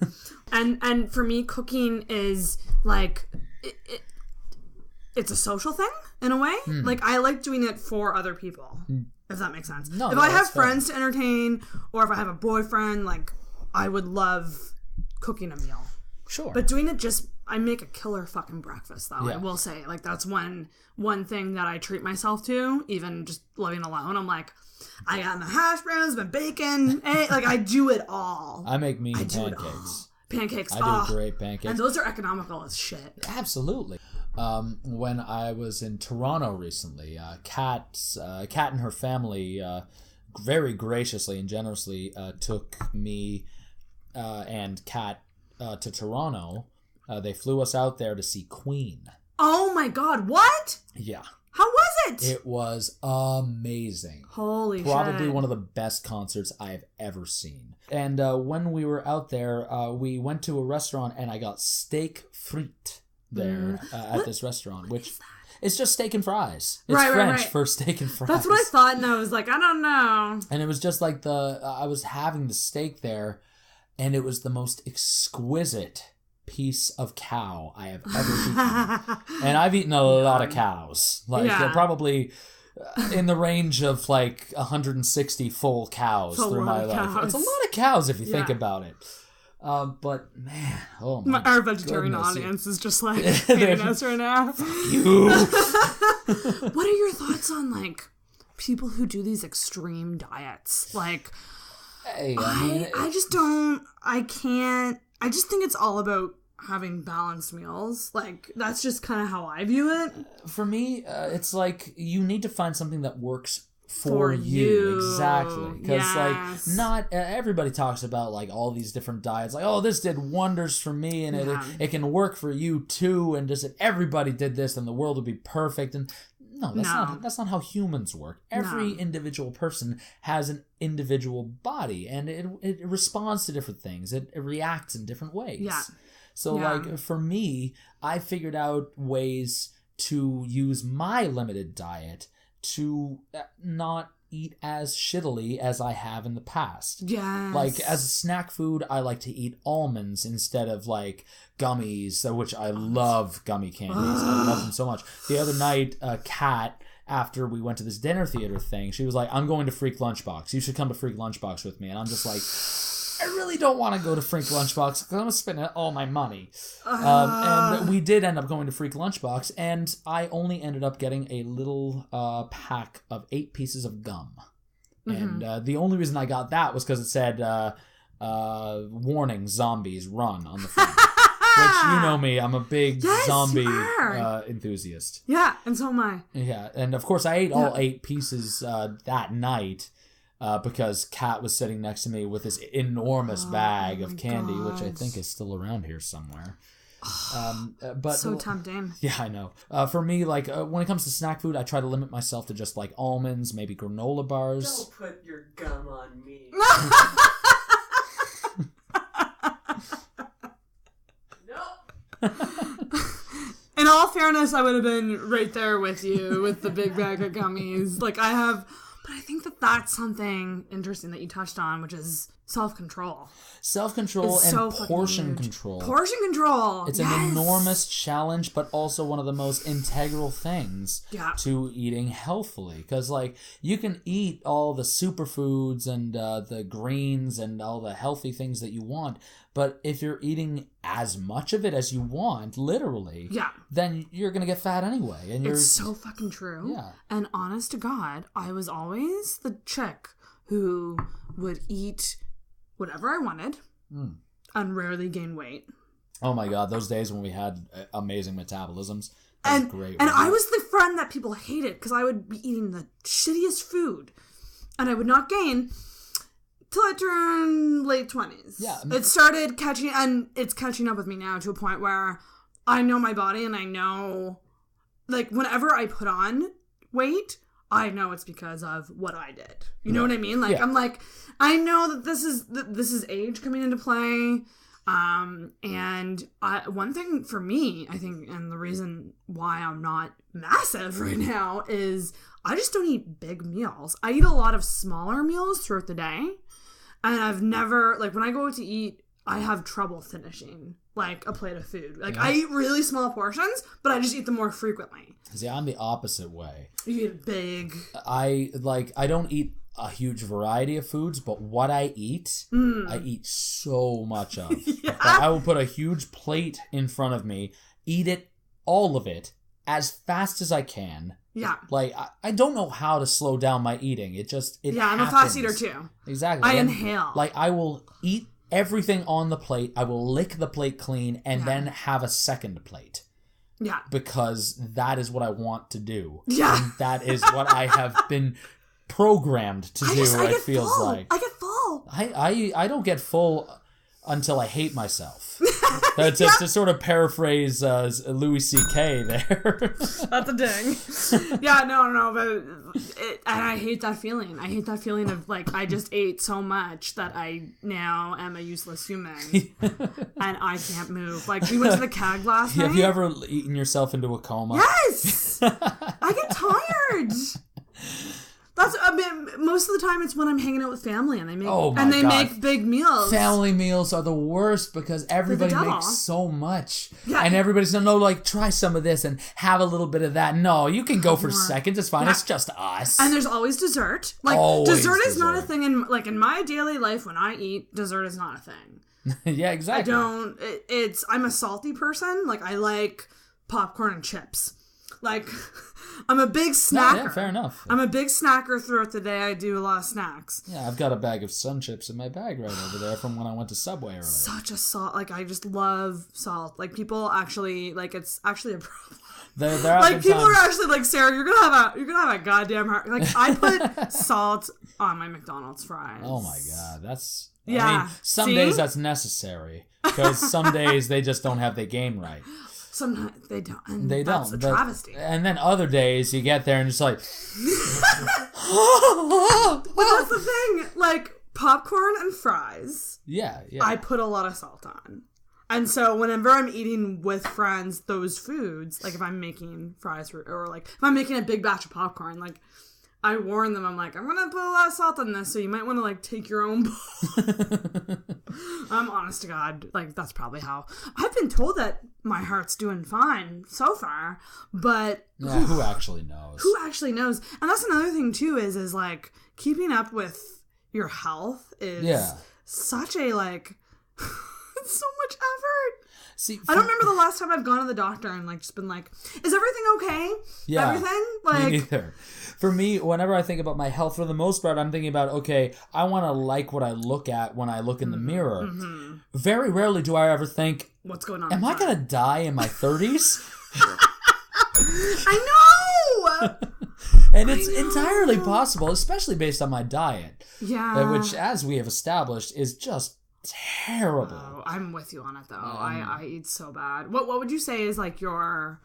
and for me, cooking is like it's a social thing in a way. Like, I like doing it for other people. If that makes sense. No, if no, I have that's fair. friends to entertain, or if I have a boyfriend, like, I would love cooking a meal. Sure. But doing it I make a killer fucking breakfast, though. Yeah. I will say. Like, that's one thing that I treat myself to, even just living alone. I'm like, I got my hash browns, my bacon, like, I do it all. I make mean do it pancakes. Pancakes. I do great pancakes. And those are economical as shit. Absolutely. When I was in Toronto recently, Kat and her family very graciously and generously took me and Kat to Toronto. They flew us out there to see Queen. Oh my god, what? Yeah. How was it? It was amazing. Holy shit. Probably one of the best concerts I've ever seen. And when we were out there, we went to a restaurant and I got steak frites there at this restaurant, which it's just steak and fries. It's French for steak and fries. That's what I thought, and I was like, I don't know. And it was just like I was having the steak there, and it was the most exquisite piece of cow I have ever eaten. And I've eaten a lot of cows. Like, probably in the range of like 160 full cows through my life. Cows. It's a lot of cows if you think about it. But man, Our vegetarian audience is just like hating us right now. You. What are your thoughts on, like, people who do these extreme diets? Like, Hey, I mean, I just think it's all about having balanced meals. Like, that's just kind of how I view it. for me, it's like you need to find something that works for you. Exactly. Because like not everybody talks about like all these different diets, like, oh, this did wonders for me, and it can work for you too, and just if everybody did this then the world would be perfect. And that's not how humans work. Every individual person has an individual body, and it responds to different things. It reacts in different ways. So like for me, I figured out ways to use my limited diet to not eat as shittily as I have in the past. Yes. Like, as a snack food, I like to eat almonds instead of, like, gummies, which I love gummy candies. I love them so much. The other night, Kat, after we went to this dinner theater thing, she was like, I'm going to Freak Lunchbox. You should come to Freak Lunchbox with me. And I'm just like, I really don't want to go to Freak Lunchbox because I'm going to spend all my money. And we did end up going to Freak Lunchbox, and I only ended up getting a little pack of 8 pieces of gum. Mm-hmm. And the only reason I got that was because it said, warning, zombies, run on the front. Which, you know me, I'm a big zombie enthusiast. Yeah, and so am I. Yeah, and of course I ate all 8 pieces that night. Because Kat was sitting next to me with this enormous bag of candy, which I think is still around here somewhere. But so tempting. Yeah, I know. For me, like when it comes to snack food, I try to limit myself to just like almonds, maybe granola bars. Don't put your gum on me. In all fairness, I would have been right there with you with the big bag of gummies. Like but I think that's something interesting that you touched on, which is self-control. Self-control and so portion control. Portion control. It's an enormous challenge, but also one of the most integral things to eating healthily. Because, like, you can eat all the superfoods and the greens and all the healthy things that you want, but if you're eating as much of it as you want, literally, then you're going to get fat anyway. And it's so fucking true. Yeah. And honest to God, I was always the chick who would eat whatever I wanted and rarely gain weight. Oh my God, those days when we had amazing metabolisms. That was great. And I was the friend that people hated because I would be eating the shittiest food and I would not gain till I turned late 20s. Yeah. It started it's catching up with me now to a point where I know my body and I know, like, whenever I put on weight, I know it's because of what I did. You know what I mean? Like, I'm like, I know that this is age coming into play. And one thing for me, I think, and the reason why I'm not massive right now is I just don't eat big meals. I eat a lot of smaller meals throughout the day. And I've never, like, when I go out to eat, I have trouble finishing, like, a plate of food. Like, I eat really small portions, but I just eat them more frequently. See, I'm the opposite way. You eat big. I don't eat a huge variety of foods, but what I eat, I eat so much of. Like, I will put a huge plate in front of me, eat it, all of it, as fast as I can. Yeah. Like, I don't know how to slow down my eating. It happens. I'm a fast eater too. Exactly. I inhale. Like, I will eat everything on the plate. I will lick the plate clean and then have a second plate. Yeah. Because that is what I want to do. Yeah. And that is what I have been programmed to do, it feels full. like. I get full. I don't get full until I hate myself. To sort of paraphrase Louis C.K. there. That's a ding. Yeah, no, but and I hate that feeling. I hate that feeling of, like, I just ate so much that I now am a useless human. And I can't move. Like, we went to the CAG last night. Have you ever eaten yourself into a coma? Yes! I get tired. Most of the time it's when I'm hanging out with family and they make big meals. Family meals are the worst because everybody makes so much. Yeah. And everybody's like, try some of this and have a little bit of that. No, you can go for seconds. It's fine. Yeah. It's just us. And there's always dessert. Like, dessert is not a thing in my daily life. When I eat, dessert is not a thing. Yeah, exactly. I'm a salty person. Like, I like popcorn and chips. Like, I'm a big snacker. Yeah, fair enough. I'm a big snacker throughout the day. I do a lot of snacks. Yeah, I've got a bag of Sun Chips in my bag right over there from when I went to Subway earlier. Such a salt. Like, I just love salt. Like, people actually, like, it's actually a problem. There like, people are actually like, Sarah, you're gonna have a goddamn heart. Like, I put salt on my McDonald's fries. Oh my God, that's... Yeah. I mean, some days that's necessary because some days they just don't have their game right. Sometimes they don't. And they that's don't. A travesty. And then other days you get there and it's like... But that's the thing. Like, popcorn and fries. Yeah. I put a lot of salt on. And so whenever I'm eating with friends those foods, like if I'm making fries or like if I'm making a big batch of popcorn, like I warn them, I'm like, I'm going to put a lot of salt on this, so you might want to, like, take your own bowl. I'm honest to God, like, that's probably how. I've been told that my heart's doing fine so far, but... Yeah, who actually knows? Who actually knows? And that's another thing, too, is like, keeping up with your health is such a, like... it's so much effort. See, I don't remember the last time I've gone to the doctor and, like, just been like, is everything okay? Yeah. Everything? Like, me neither. For me, whenever I think about my health, for the most part, I'm thinking about, okay, I want to like what I look at when I look in the mirror. Mm-hmm. Very rarely do I ever think, what's going on? Am I going to die in my 30s? I know! And it's entirely possible, especially based on my diet. Yeah. Which, as we have established, is just terrible. Oh, I'm with you on it though. I eat so bad. What would you say is like your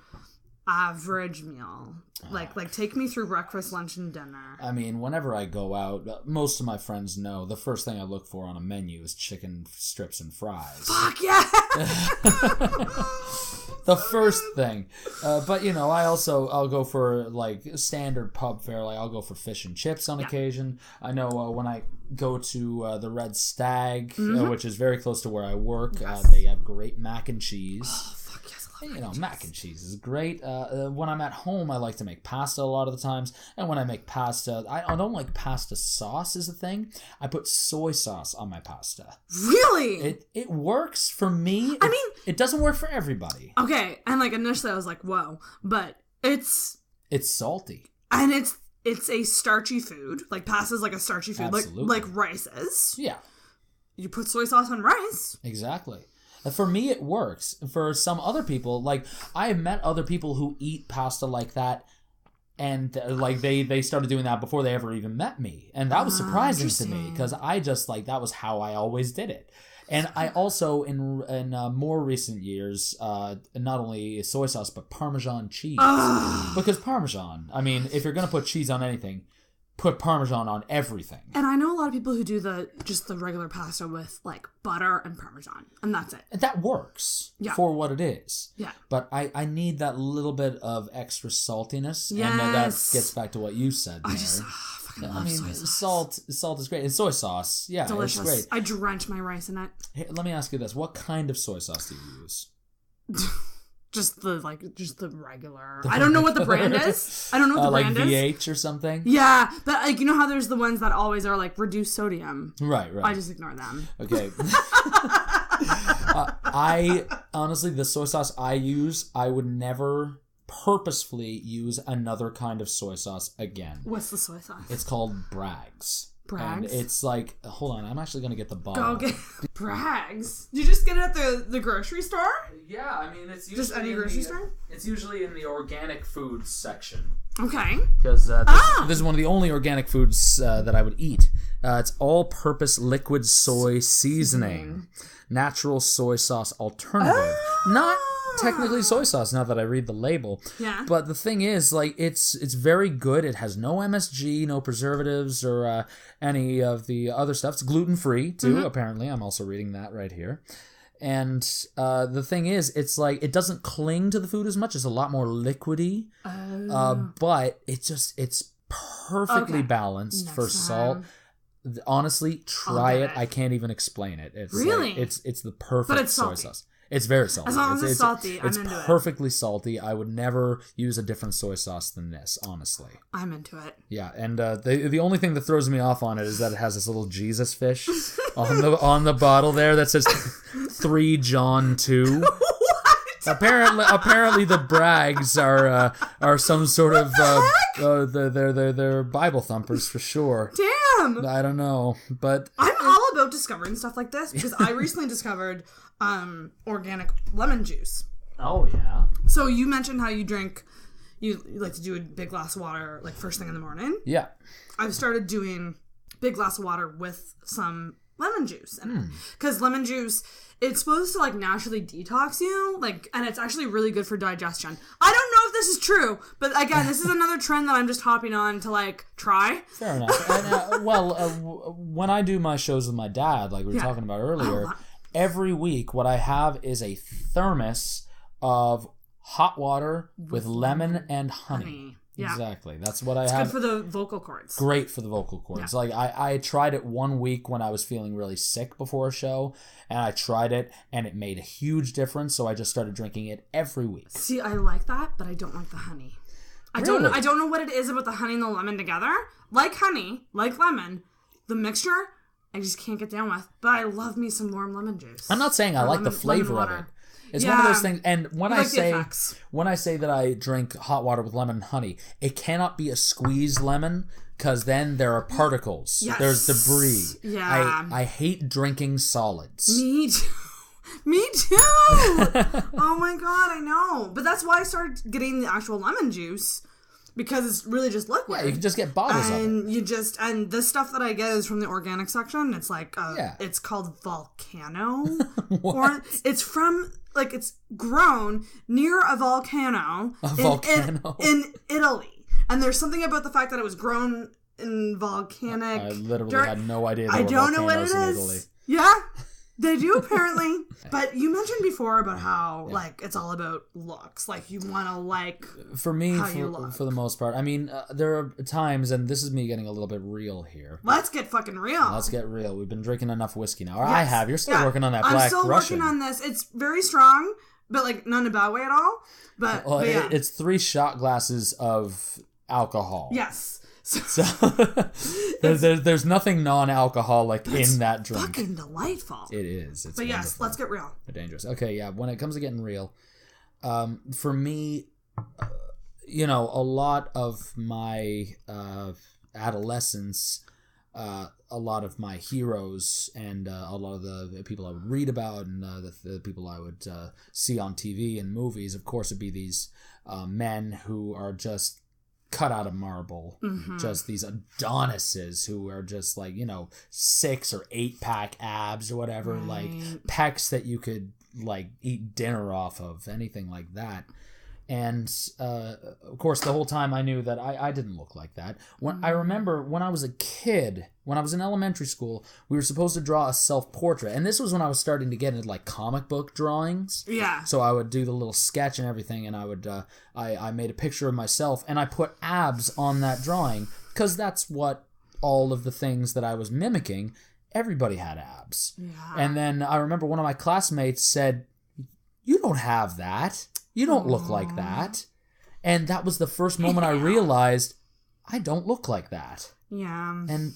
average meal? Like take me through breakfast, lunch, and dinner. I mean, whenever I go out, most of my friends know the first thing I look for on a menu is chicken strips and fries. Fuck yeah! The first thing. But, you know, I'll go for, like, standard pub fare. Like, I'll go for fish and chips on occasion. I know when I go to the Red Stag, which is very close to where I work, they have great mac and cheese. Oh, fuck yes, I love You know, mac and cheese is great. When I'm at home, I like to make pasta a lot of the times. And when I make pasta, I don't like pasta sauce is a thing. I put soy sauce on my pasta. Really? It works for me. I mean, it doesn't work for everybody. Okay, and like initially I was like, whoa, but it's salty. And it's a starchy food. Like pasta's like a starchy food. Absolutely. Like rice is. Yeah. You put soy sauce on rice. Exactly. For me, it works. For some other people, like, I have met other people who eat pasta like that, and, like, they started doing that before they ever even met me. And that was surprising to me, because I just, like, that was how I always did it. And I also, in more recent years, not only soy sauce, but Parmesan cheese. Because Parmesan, I mean, if you're going to put cheese on anything, put Parmesan on everything. And I know a lot of people who do just the regular pasta with like butter and Parmesan, and that's it. That works for what it is. Yeah. But I need that little bit of extra saltiness. Yes. And that gets back to what you said there. I just fucking love I mean, soy sauce. salt is great. And soy sauce, yeah, Delicious. it's great. I drench my rice in it. Hey, let me ask you this. What kind of soy sauce do you use? Just the regular. I don't know what the brand is. I don't know what the brand like is. VH or something? Yeah, but like you know how there's the ones that always are like reduced sodium. Right. I just ignore them. Okay. I honestly, the soy sauce I use, I would never purposefully use another kind of soy sauce again. What's the soy sauce? It's called Bragg's. And it's like, hold on, I'm actually going to get the bottle. Go get Bragg's. Did you just get it at the grocery store? Yeah, I mean, it's usually just any grocery store? It's usually in the organic foods section. Okay. Because this is one of the only organic foods that I would eat. It's all-purpose liquid soy seasoning. Natural soy sauce alternative. Not technically soy sauce now that I read the label. Yeah. But the thing is, like, it's very good. It has no MSG, no preservatives, or any of the other stuff. It's gluten-free, too, apparently. I'm also reading that right here. And the thing is, it's like, it doesn't cling to the food as much. It's a lot more liquidy. But it's perfectly balanced for salt. Honestly, try it. I can't even explain it. It's really? Like, it's the perfect soy sauce. It's very salty. As long as it's salty, I'm into it. It's perfectly salty. I would never use a different soy sauce than this, honestly. I'm into it. Yeah, and the only thing that throws me off on it is that it has this little Jesus fish on the bottle there that says 3 John 2. Apparently the Braggs are some sort of they're Bible thumpers for sure. Damn. I don't know, but I'm all about discovering stuff like this because I recently discovered organic lemon juice. Oh yeah. So you mentioned how you like to do a big glass of water like first thing in the morning. Yeah. I've started doing big glass of water with some lemon juice in it because lemon juice, it's supposed to like naturally detox you, like, and it's actually really good for digestion. I don't know if this is true, but again, this is another trend that I'm just hopping on to like try. Fair enough. And, when I do my shows with my dad, like we were talking about earlier, every week what I have is a thermos of hot water with lemon and honey. Yeah. Exactly. That's what I have. It's good for the vocal cords. Great for the vocal cords. Yeah. Like I tried it one week when I was feeling really sick before a show, and I tried it and it made a huge difference, so I just started drinking it every week. See, I like that, but I don't like the honey. I don't know what it is about the honey and the lemon together. Like honey, like lemon, the mixture I just can't get down with. But I love me some warm lemon juice. I'm not saying I like the flavor of it. It's one of those things, and when I say that I drink hot water with lemon and honey, it cannot be a squeezed lemon, because then there are particles. Yes. There's debris. Yeah. I hate drinking solids. Me too. Me too. Oh my god, I know. But that's why I started getting the actual lemon juice, because it's really just liquid. Yeah, you can just get bottles of it. And the stuff that I get is from the organic section. It's like, it's called Volcano. Or it's from, like, it's grown near a volcano. In Italy. And there's something about the fact that it was grown in volcanic. I literally had no idea. I don't know what it is. Yeah. They do, apparently. But you mentioned before about how, like, it's all about looks. Like, you want to like for me, how you look. For the most part. I mean, there are times, and this is me getting a little bit real here. Let's get fucking real. Let's get real. We've been drinking enough whiskey now. Or I have. You're still working on that Black Russian. I'm still working on this. It's very strong, but, like, not in a bad way at all. But, it's 3 shot glasses of alcohol. Yes. So there's nothing non-alcoholic in that drink. Fucking delightful. It is. It's but yes, wonderful. let's get real. They're dangerous. Okay, yeah. When it comes to getting real, for me, a lot of my adolescence, a lot of my heroes, and a lot of the people I would read about, and the people I would see on TV and movies, of course, would be these men who are just cut out of marble, just these Adonises who are just like 6 or 8 pack abs or whatever, like pecs that you could like eat dinner off of, anything like that. And of course, the whole time I knew that I didn't look like that. I remember when I was a kid, when I was in elementary school, we were supposed to draw a self-portrait. And this was when I was starting to get into like comic book drawings. Yeah. So I would do the little sketch and everything, and I would I made a picture of myself, and I put abs on that drawing because that's what all of the things that I was mimicking, everybody had abs. Yeah. And then I remember one of my classmates said, "You don't have that. You don't look like that." And that was the first moment I realized I don't look like that. Yeah. And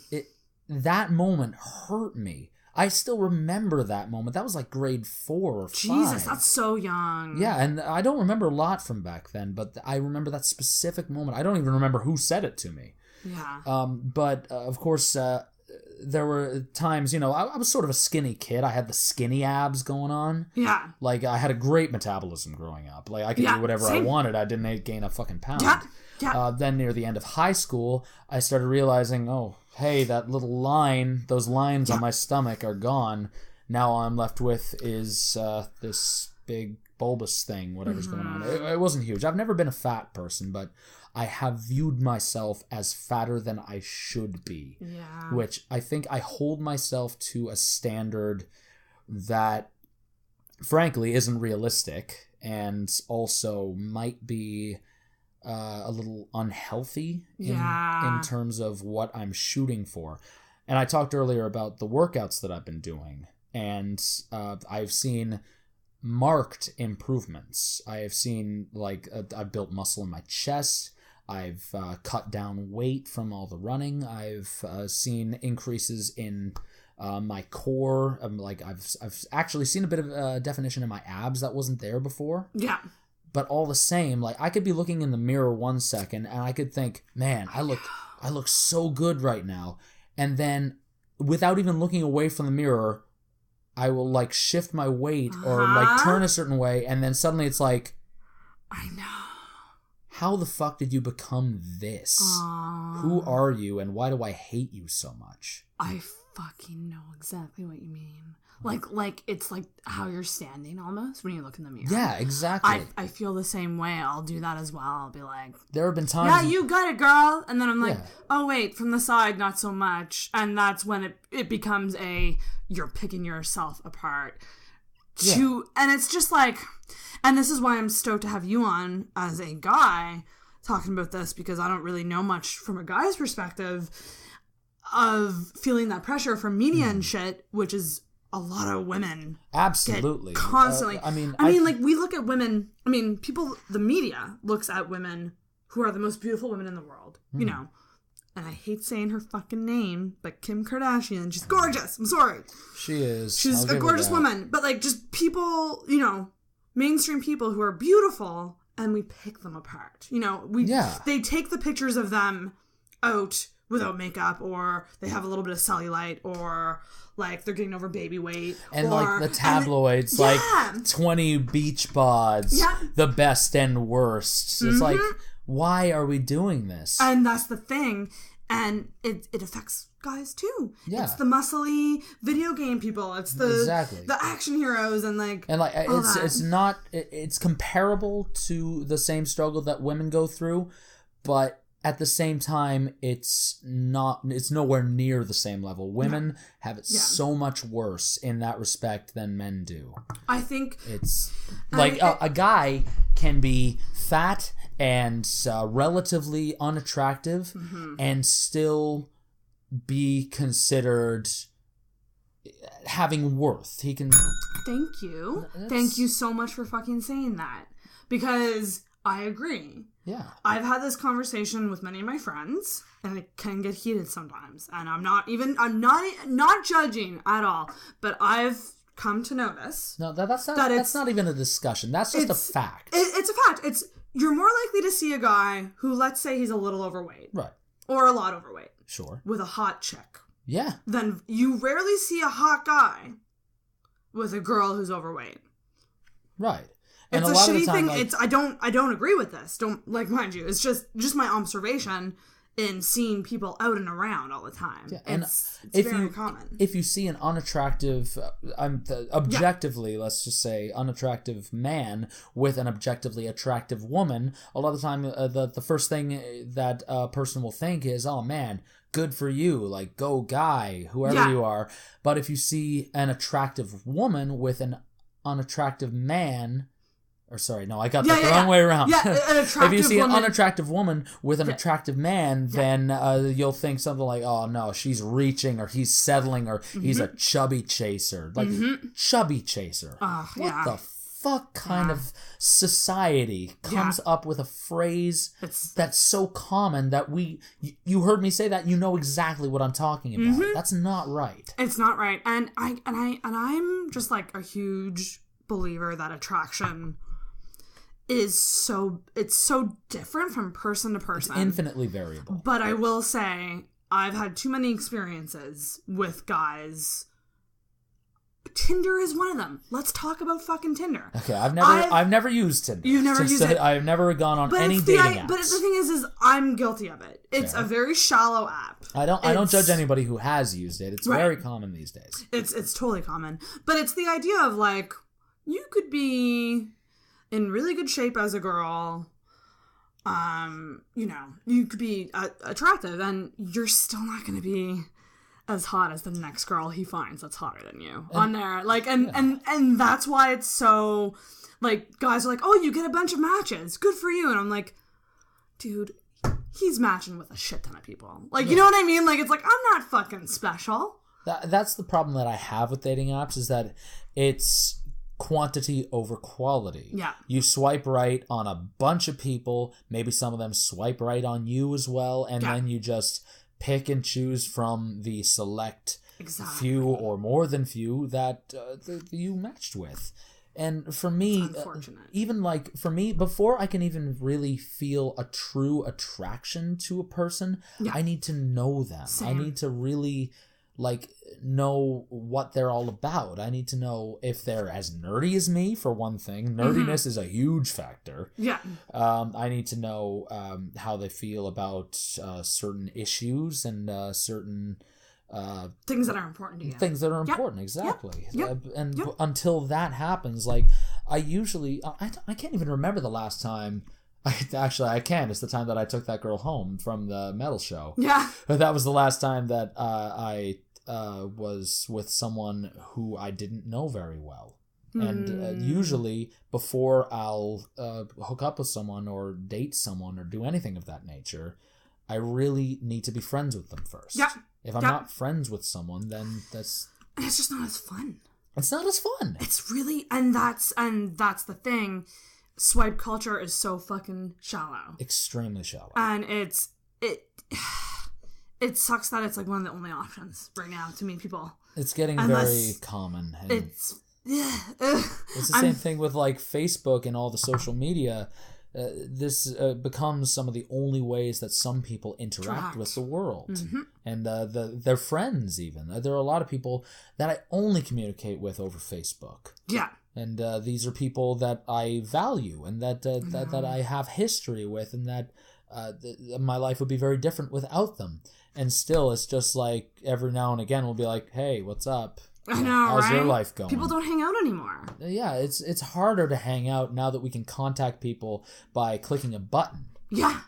that moment hurt me. I still remember that moment. That was like grade 4 or 5. Jesus, that's so young. Yeah, and I don't remember a lot from back then, but I remember that specific moment. I don't even remember who said it to me. Yeah. But of course, there were times, I was sort of a skinny kid. I had the skinny abs going on. Yeah. Like, I had a great metabolism growing up. Like, I could do whatever I wanted. I didn't gain a fucking pound. Yeah. Yeah. Then near the end of high school, I started realizing, oh, hey, that little line, those lines on my stomach are gone. Now all I'm left with is this big bulbous thing, whatever's going on. It wasn't huge. I've never been a fat person, but I have viewed myself as fatter than I should be. Yeah. Which I think I hold myself to a standard that, frankly, isn't realistic and also might be a little unhealthy in terms of what I'm shooting for. And I talked earlier about the workouts that I've been doing, and I've seen marked improvements. I have seen, like, I've built muscle in my chest. I've cut down weight from all the running. I've seen increases in my core. I've actually seen a bit of definition in my abs that wasn't there before. Yeah. But all the same, like, I could be looking in the mirror 1 second and I could think, man, I look so good right now. And then without even looking away from the mirror, I will like shift my weight or like turn a certain way, and then suddenly it's like, I know. How the fuck did you become this? Who are you, and why do I hate you so much? I fucking know exactly what you mean. Like it's like how you're standing almost when you look in the mirror. Yeah, exactly. I feel the same way. I'll do that as well. I'll be like, there have been times. Yeah, you got it, girl. And then I'm like, oh wait, from the side, not so much. And that's when it becomes you're picking yourself apart. And it's just like, and this is why I'm stoked to have you on as a guy talking about this, because I don't really know much from a guy's perspective of feeling that pressure from media and shit, which is a lot of women absolutely get constantly. I mean, like, we look at women. I mean, the media looks at women who are the most beautiful women in the world. You know, and I hate saying her fucking name, but Kim Kardashian, she's gorgeous. I'm sorry, she is. She's a gorgeous woman, but like, just people, mainstream people who are beautiful, and we pick them apart. They take the pictures of them out without makeup, or they have a little bit of cellulite, or like they're getting over baby weight, and like the tabloids, like 20 beach bods, the best and worst. It's like, Why are we doing this? And that's the thing. And it affects guys too. Yeah. It's the muscly video game people. It's the action heroes and it's comparable to the same struggle that women go through, but at the same time, it's nowhere near the same level. Women have it so much worse in that respect than men do. I think it's like a guy can be fat and relatively unattractive and still be considered having worth. He can... Thank you. Thank you so much for fucking saying that. Because I agree. Yeah. I've had this conversation with many of my friends, and it can get heated sometimes. And I'm not judging at all, but I've come to notice. No, that's not even a discussion. That's just a fact. It's a fact. You're more likely to see a guy who, let's say he's a little overweight. Right. Or a lot overweight. Sure. With a hot chick. Yeah. Then you rarely see a hot guy with a girl who's overweight. Right. It's a shitty thing. I don't agree with this. Mind you, it's just my observation in seeing people out and around all the time. Yeah, and it's very common. If you see an unattractive, objectively, let's just say, unattractive man with an objectively attractive woman, a lot of the time the first thing that a person will think is, oh man, good for you, like, go guy, whoever you are. But if you see an attractive woman with an unattractive man... Or sorry, no, I got that the wrong way around. Yeah, an attractive if you see woman. an unattractive woman with an attractive man, then you'll think something like, oh no, she's reaching, or he's settling, or he's a chubby chaser. Like, chubby chaser. What the fuck kind of society comes up with a phrase that's so common that you heard me say that, you know exactly what I'm talking about. That's not right. It's not right. And I'm just like a huge believer that attraction is so different from person to person. It's infinitely variable. But I will say, I've had too many experiences with guys. Tinder is one of them. Let's talk about fucking Tinder. Okay, I've never used Tinder. You've never used it. I've never gone on any dating apps. But the thing is I'm guilty of it. It's a very shallow app. I don't judge anybody who has used it. It's very common these days. It's totally common. But it's the idea of like, you could be in really good shape as a girl. You could be attractive, and you're still not going to be as hot as the next girl he finds that's hotter than you on there. Like, and that's why it's so, like, guys are like, oh, you get a bunch of matches. Good for you. And I'm like, dude, he's matching with a shit ton of people. Like, you know what I mean? Like, it's like, I'm not fucking special. That's the problem that I have with dating apps, is that it's quantity over quality. Yeah. You swipe right on a bunch of people, maybe some of them swipe right on you as well, and then you just pick and choose from the select few or more than few that you matched with. And for me, even like for me, before I can even really feel a true attraction to a person, I need to know them. Same. I need to really like know what they're all about. I need to know if they're as nerdy as me, for one thing. Nerdiness is a huge factor. Yeah. I need to know how they feel about certain issues and certain things that are important to you. Things that are important, exactly. Yep. Until that happens, like, I usually... I can't even remember the last time... I can. It's the time that I took that girl home from the metal show. Yeah. But that was the last time that I was with someone who I didn't know very well. And usually, before I'll hook up with someone or date someone or do anything of that nature, I really need to be friends with them first. Yeah. If I'm not friends with someone, then that's... And it's just not as fun. It's not as fun. It's really... And that's the thing. Swipe culture is so fucking shallow. Extremely shallow. And it sucks that it's like one of the only options right now to meet people. It's getting very common. And it's the same thing with like Facebook and all the social media. This becomes some of the only ways that some people interact with the world. And their friends even. There are a lot of people that I only communicate with over Facebook. Yeah. And these are people that I value and that I have history with, and that my life would be very different without them. And still, it's just like every now and again we'll be like, hey, what's up? I know, How's right? your life going? People don't hang out anymore. Yeah, it's harder to hang out now that we can contact people by clicking a button. Yeah.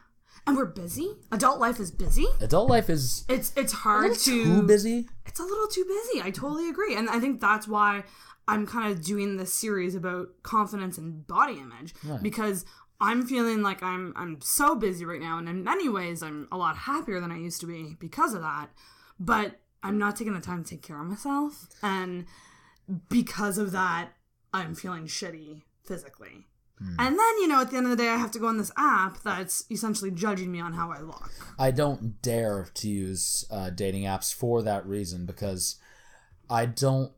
And we're busy. Adult life is busy. Adult life is it's hard too busy. It's a little too busy. I totally agree. And I think that's why I'm kind of doing this series about confidence and body image, right. because I'm feeling like I'm so busy right now, and in many ways I'm a lot happier than I used to be because of that. But I'm not taking the time to take care of myself, and because of that, I'm feeling shitty physically. And then, at the end of the day, I have to go on this app that's essentially judging me on how I look. I don't dare to use dating apps for that reason, because I don't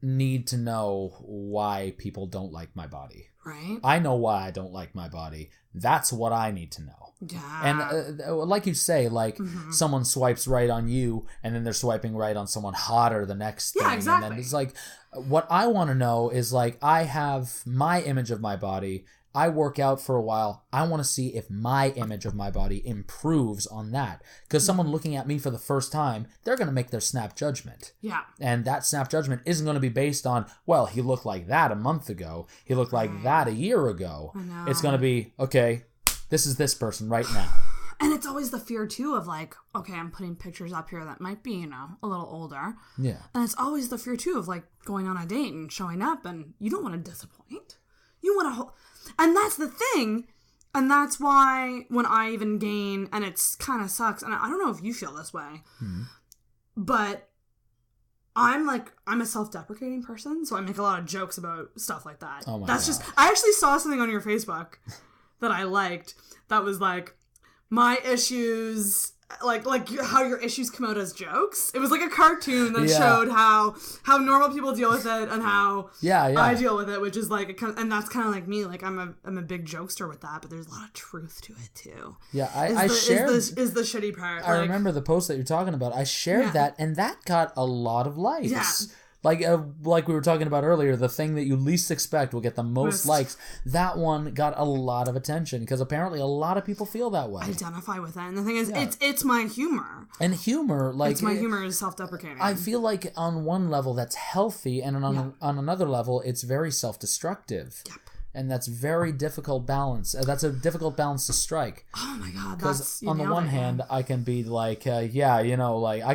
need to know why people don't like my body. Right? I know why I don't like my body. That's what I need to know. Yeah. And like you say, like someone swipes right on you and then they're swiping right on someone hotter the next thing. Yeah, exactly. And then it's like, what I want to know is like, I have my image of my body. I work out for a while. I want to see if my image of my body improves on that. Because someone looking at me for the first time, they're going to make their snap judgment. Yeah. And that snap judgment isn't going to be based on, well, he looked like that a month ago. He looked like that a year ago. I know. It's going to be, okay, this is this person right now. And it's always the fear, too, of like, okay, I'm putting pictures up here that might be, a little older. Yeah. And it's always the fear, too, of like going on a date and showing up, and you don't want to disappoint. You want to... And that's the thing. And that's why when I even gain, and it's kind of sucks, and I don't know if you feel this way, but I'm a self-deprecating person, so I make a lot of jokes about stuff like that. Oh my That's God. just, I actually saw something on your Facebook that I liked that was like, my issues, like how your issues come out as jokes. It was like a cartoon that showed how normal people deal with it and how I deal with it, which is like, and that's kind of like me. Like I'm a big jokester with that, but there's a lot of truth to it too. Yeah, I shared... Is the shitty part. I remember the post that you're talking about. I shared that, and that got a lot of likes. Yeah. Like we were talking about earlier, the thing that you least expect will get the most likes. That one got a lot of attention because apparently a lot of people feel that way. Identify with it. And the thing is, it's my humor. And humor, like... It's my humor is self-deprecating. I feel like on one level that's healthy, and on another level it's very self-destructive. Yep. And that's very difficult balance. That's a difficult balance to strike. Oh my God, because on the one hand, I can be like, I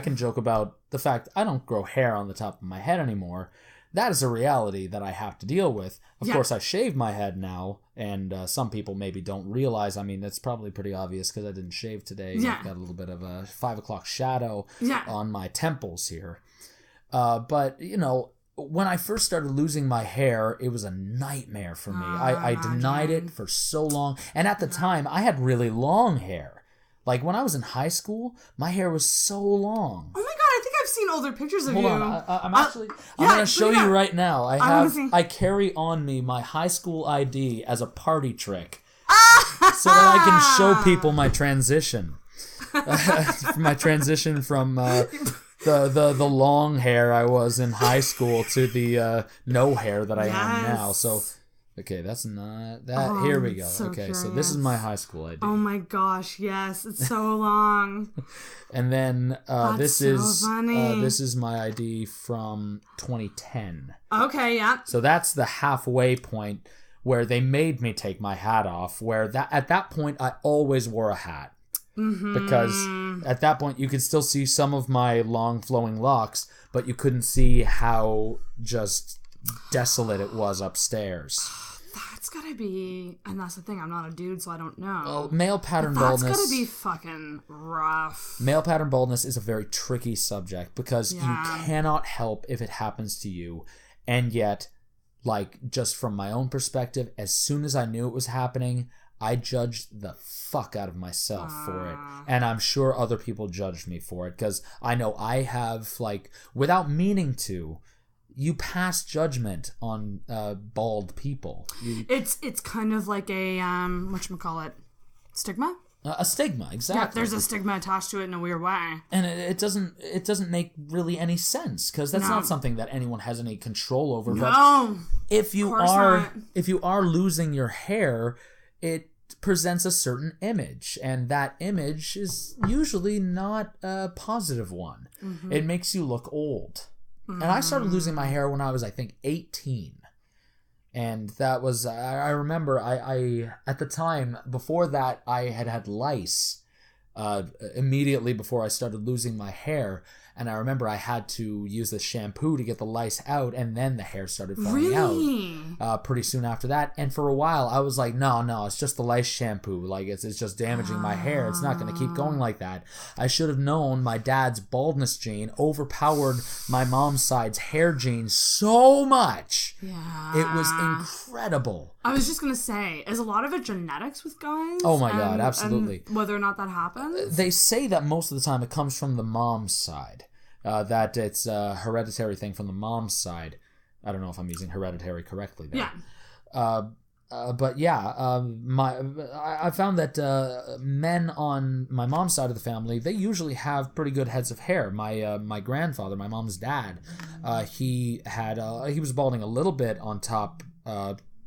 can joke about the fact I don't grow hair on the top of my head anymore. That is a reality that I have to deal with. Of course, I shave my head now, and some people maybe don't realize. I mean, it's probably pretty obvious because I didn't shave today. Yeah. I've got a little bit of a 5 o'clock shadow on my temples here. But, when I first started losing my hair, it was a nightmare for me. I denied it for so long. And at the time, I had really long hair. Like, when I was in high school, my hair was so long. Oh my God, I think I've seen older pictures of you. Hold on, I'm going to show you right now. I carry on me my high school ID as a party trick. So that I can show people my transition. My transition from... the long hair I was in high school to the no hair that I am now. So, okay, that's not that. Here we go. So curious. So this is my high school ID. Oh my gosh, yes, it's so long. And then this funny. This is my ID from 2010. Okay, yeah. So that's the halfway point where they made me take my hat off. Where at that point I always wore a hat. Because at that point you could still see some of my long flowing locks, but you couldn't see how just desolate it was upstairs. That's gotta be, and that's the thing, I'm not a dude, so I don't know. Well, male pattern baldness... That's gotta be fucking rough. Male pattern baldness is a very tricky subject because you cannot help if it happens to you, and yet, like, just from my own perspective, as soon as I knew it was happening, I judged the fuck out of myself for it. And I'm sure other people judged me for it because I know I have, like, without meaning to, you pass judgment on bald people. It's kind of like a, whatchamacallit, stigma? A stigma, exactly. Yeah, there's a stigma attached to it in a weird way. And it doesn't make really any sense, because that's not something that anyone has any control over. No, but if you not. losing your hair, it presents a certain image, and that image is usually not a positive one. Mm-hmm. It makes you look old. Mm-hmm. And I started losing my hair when I was, I think, 18. And that was, I remember, I at the time, before that, I had lice immediately before I started losing my hair. And I remember I had to use the shampoo to get the lice out, and then the hair started falling out pretty soon after that. And for a while, I was like, no, it's just the lice shampoo. Like, it's just damaging my hair. It's not going to keep going like that. I should have known my dad's baldness gene overpowered my mom's side's hair gene so much. Yeah. It was incredible. I was just going to say, is a lot of it genetics with guys? Oh my God, absolutely. And whether or not that happens? They say that most of the time it comes from the mom's side. That it's a hereditary thing from the mom's side. I don't know if I'm using hereditary correctly there. Yeah. But yeah, I found that men on my mom's side of the family, they usually have pretty good heads of hair. My grandfather, my mom's dad, he was balding a little bit on top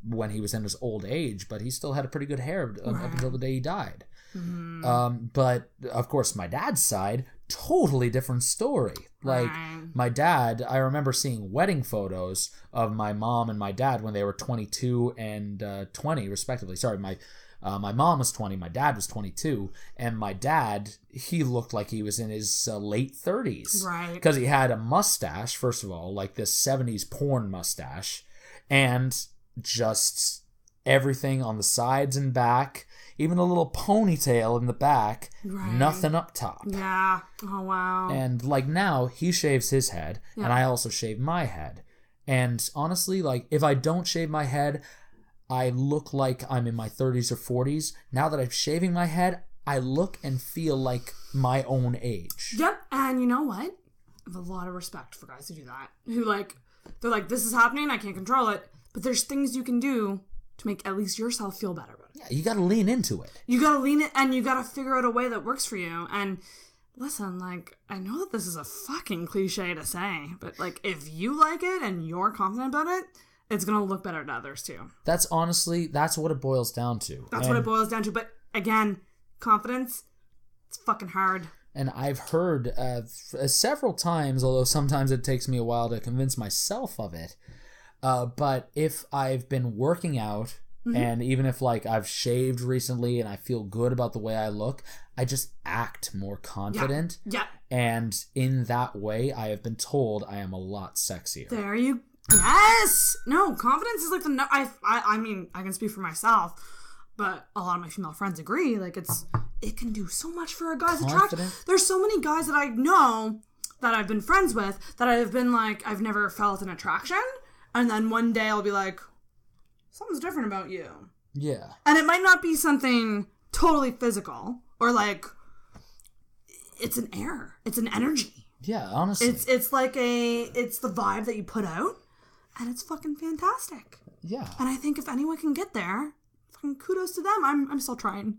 when he was in his old age, but he still had a pretty good hair up until the day he died. Mm-hmm. But of course, my dad's side, totally different story. Like, my dad, I remember seeing wedding photos of my mom and my dad when they were 22 and 20 respectively. Sorry, my mom was 20, my dad was 22, and my dad, he looked like he was in his late 30s. Right. Because he had a mustache, first of all, like this 70s porn mustache, and just everything on the sides and back, even a little ponytail in the back, nothing up top. Yeah. Oh, wow. And like now, he shaves his head, and I also shave my head. And honestly, like, if I don't shave my head, I look like I'm in my 30s or 40s. Now that I'm shaving my head, I look and feel like my own age. Yep. And you know what? I have a lot of respect for guys who do that. Who, like, they're like, this is happening, I can't control it. But there's things you can do to make at least yourself feel better about it. Yeah, you gotta lean into it. You gotta lean it, and you gotta figure out a way that works for you. And listen, like, I know that this is a fucking cliche to say, but, like, if you like it and you're confident about it, it's gonna look better to others too. That's what it boils down to. That's what it boils down to. But again, confidence, it's fucking hard. And I've heard several times, although sometimes it takes me a while to convince myself of it, but if I've been working out, and even if, like, I've shaved recently and I feel good about the way I look, I just act more confident. Yeah. And in that way, I have been told I am a lot sexier. There you... Yes! No, confidence is like the... I mean, I can speak for myself, but a lot of my female friends agree. Like, it can do so much for a guy's attraction. There's so many guys that I know that I've been friends with that I've been like, I've never felt an attraction. And then one day I'll be like, something's different about you. Yeah. And it might not be something totally physical or like, it's an air. It's an energy. Yeah, honestly. It's like it's the vibe that you put out, and it's fucking fantastic. Yeah. And I think if anyone can get there, fucking kudos to them. I'm still trying.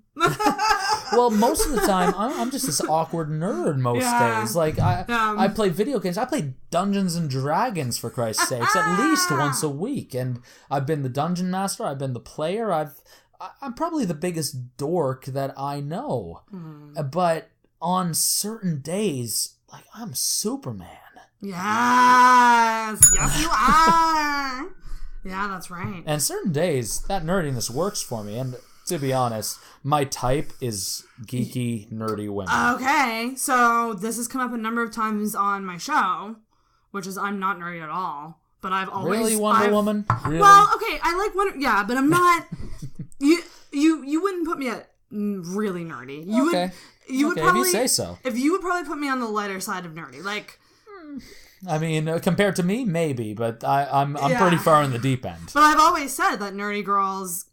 Well, most of the time, I'm just this awkward nerd most days. Like, I play video games. I play Dungeons and Dragons, for Christ's sakes, at least once a week. And I've been the dungeon master. I've been the player. I'm probably the biggest dork that I know. But on certain days, like, I'm Superman. Yes, you are. Yeah, that's right. And certain days, that nerdiness works for me. And to be honest, my type is geeky, nerdy women. Okay, so this has come up a number of times on my show, which is I'm not nerdy at all. But I've always... Really, Wonder Woman? Really? Well, okay, I like Wonder... Yeah, but I'm not... you wouldn't put me at really nerdy. You would probably, if you say so. If you would probably put me on the lighter side of nerdy. Like... I mean, compared to me, maybe, but I'm pretty far in the deep end. But I've always said that nerdy girls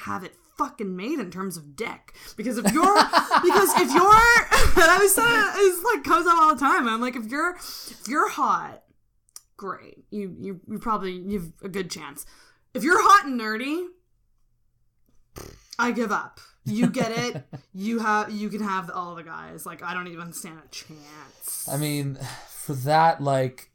have it fucking made in terms of dick. Because if you're, and I always said it's like comes up all the time. I'm like, if you're hot, great. You have a good chance. If you're hot and nerdy, I give up. You get it. You can have all the guys. Like, I don't even stand a chance. I mean, for that, like...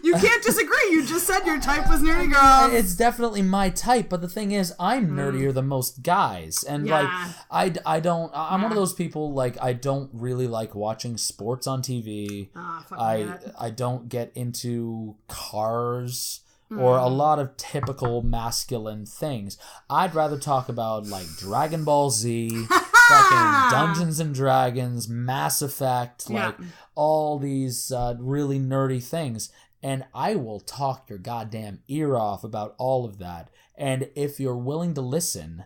You can't disagree. You just said your type was nerdy girls. It's definitely my type, but the thing is, I'm nerdier than most guys. And, like, I'm one of those people, like, I don't really like watching sports on TV. I don't get into cars or a lot of typical masculine things. I'd rather talk about, like, Dragon Ball Z, fucking Dungeons and Dragons, Mass Effect, like, all these really nerdy things. And I will talk your goddamn ear off about all of that. And if you're willing to listen,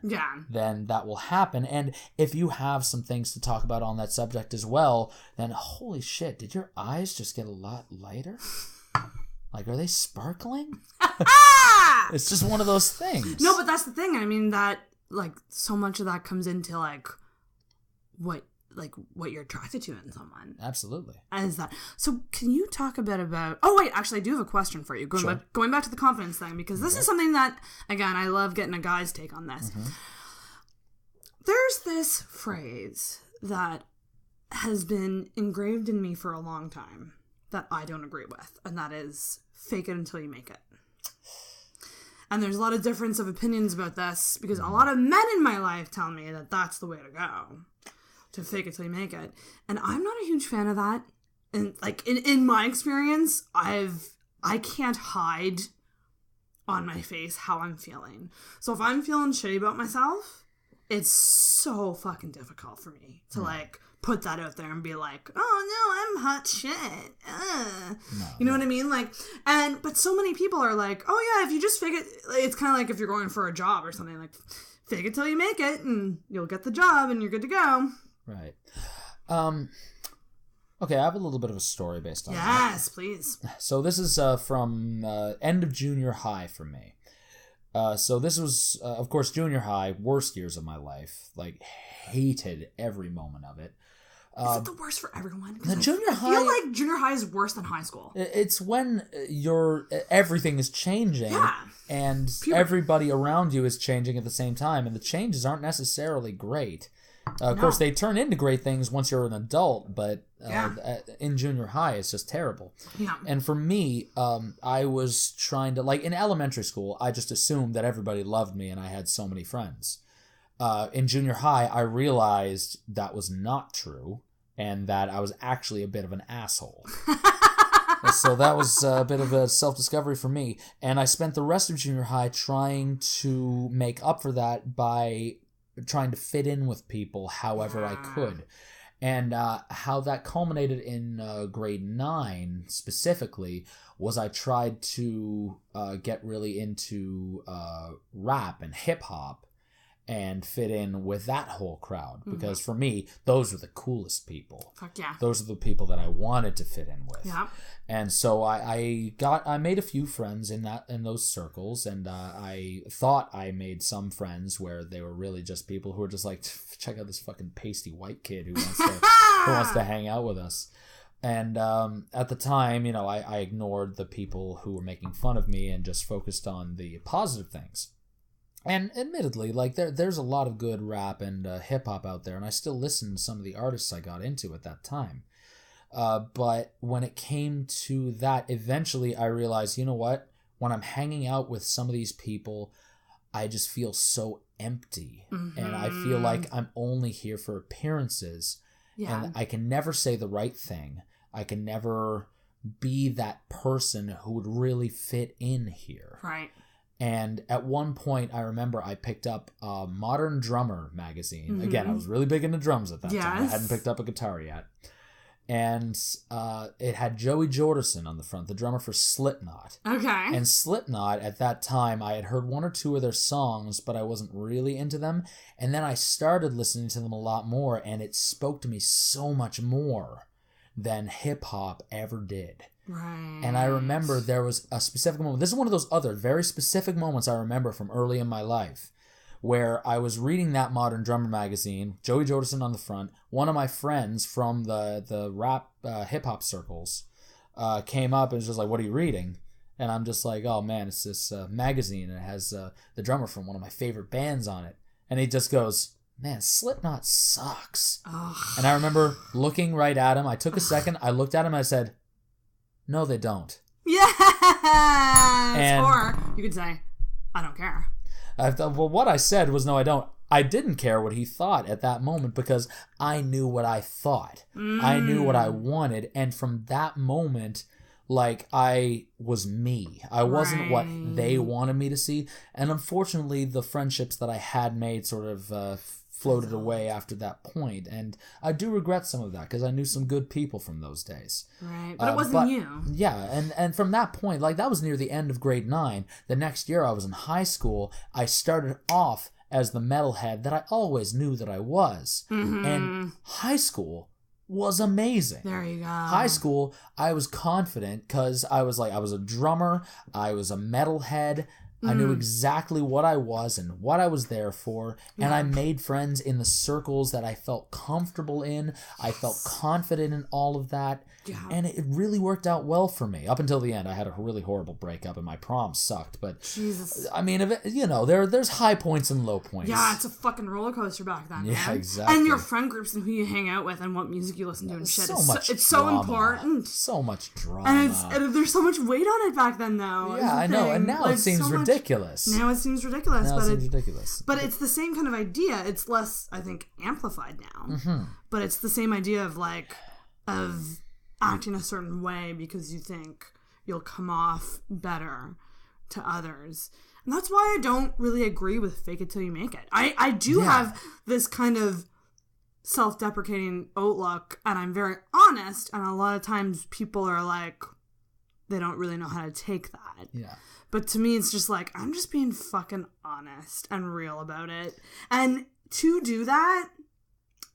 then that will happen. And if you have some things to talk about on that subject as well, then holy shit, did your eyes just get a lot lighter? Like, are they sparkling? It's just one of those things. No, but that's the thing. I mean, that, like, so much of that comes into, like what you're attracted to in someone. Absolutely. As that. So can you talk a bit about... Oh, wait, actually, I do have a question for you. Going back to the confidence thing, because this is something that, again, I love getting a guy's take on this. Mm-hmm. There's this phrase that has been engraved in me for a long time that I don't agree with, and that is fake it until you make it. And there's a lot of difference of opinions about this, because a lot of men in my life tell me that that's the way to go. To fake it till you make it. And I'm not a huge fan of that. And like in my experience, I can't hide on my face how I'm feeling. So if I'm feeling shitty about myself, it's so fucking difficult for me to like put that out there and be like, oh no, I'm hot shit. You know what I mean? Like, but so many people are like, oh yeah, if you just fake it, it's kind of like if you're going for a job or something, like fake it till you make it and you'll get the job and you're good to go. Right. Okay, I have a little bit of a story based on that. Yes, please. So this is from end of junior high for me. So this was, of course, junior high, worst years of my life. Like, hated every moment of it. Is it the worst for everyone? The junior high... I feel like junior high is worse than high school. It's when everything is changing. Yeah. And everybody around you is changing at the same time. And the changes aren't necessarily great. Of course, they turn into great things once you're an adult, but in junior high, it's just terrible. Yeah. And for me, I was trying to, like, in elementary school, I just assumed that everybody loved me and I had so many friends. In junior high, I realized that was not true and that I was actually a bit of an asshole. So that was a bit of a self-discovery for me. And I spent the rest of junior high trying to make up for that by trying to fit in with people however I could. And how that culminated in grade 9 specifically was I tried to get really into rap and hip-hop and fit in with that whole crowd. Because for me, those were the coolest people. Fuck yeah. Those are the people that I wanted to fit in with. Yeah. And so I made a few friends in those circles, and I thought I made some friends where they were really just people who were just like, check out this fucking pasty white kid who wants to hang out with us. And at the time, you know, I ignored the people who were making fun of me and just focused on the positive things. And admittedly, like there's a lot of good rap and hip hop out there, and I still listen to some of the artists I got into at that time. But when it came to that, eventually I realized, you know what? When I'm hanging out with some of these people, I just feel so empty. Mm-hmm. And I feel like I'm only here for appearances. Yeah. And I can never say the right thing. I can never be that person who would really fit in here. Right. And at one point, I remember I picked up a Modern Drummer magazine. Mm-hmm. Again, I was really big into drums at that time. I hadn't picked up a guitar yet. And it had Joey Jordison on the front, the drummer for Slipknot. Okay. And Slipknot, at that time, I had heard one or two of their songs, but I wasn't really into them. And then I started listening to them a lot more, and it spoke to me so much more than hip-hop ever did. Right. And I remember there was a specific moment. This is one of those other very specific moments I remember from early in my life, where I was reading that Modern Drummer magazine, Joey Jordison on the front. One of my friends from the rap hip-hop circles came up and was just like, what are you reading? And I'm just like, oh man, it's this magazine, and it has the drummer from one of my favorite bands on it. And he just goes, man, Slipknot sucks. Ugh. And I remember looking right at him. I took a second. I looked at him and I said, no, they don't. Yes! Or you could say, I don't care. Well, what I said was, no, I don't. I didn't care what he thought at that moment because I knew what I thought. I knew what I wanted. And from that moment, like, I was me. I wasn't what they wanted me to see. And unfortunately, the friendships that I had made sort of floated away after that point. And I do regret some of that because I knew some good people from those days. Right, but it wasn't you. Yeah, and from that point, like, that was near the end of grade 9. The next year I was in high school. I started off as the metalhead that I always knew that I was. Mm-hmm. And high school was amazing. There you go. High school, I was confident because I was a drummer, I was a metalhead, I knew exactly what I was and what I was there for, and I made friends in the circles that I felt comfortable in. I felt confident in all of that, and it really worked out well for me. Up until the end, I had a really horrible breakup, and my prom sucked, but Jesus. I mean, there's high points and low points. Yeah, it's a fucking roller coaster back then. Yeah, man. exactly. And your friend groups and who you hang out with and what music you listen to and shit. It's so drama. important. So much drama. And there's so much weight on it back then, though. Yeah, I know. And now it seems ridiculous. Now it seems ridiculous. Ridiculous. But it's the same kind of idea. It's less, I think, amplified now. Mm-hmm. But it's the same idea of acting a certain way because you think you'll come off better to others. And that's why I don't really agree with fake it till you make it. I do have this kind of self-deprecating outlook, and I'm very honest, and a lot of times people are like, they don't really know how to take that. Yeah. But to me, it's just like, I'm just being fucking honest and real about it. And to do that,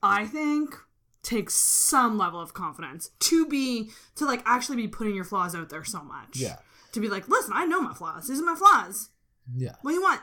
I think, takes some level of confidence to actually be putting your flaws out there so much. Yeah. To be like, listen, I know my flaws. These are my flaws. Yeah. What do you want?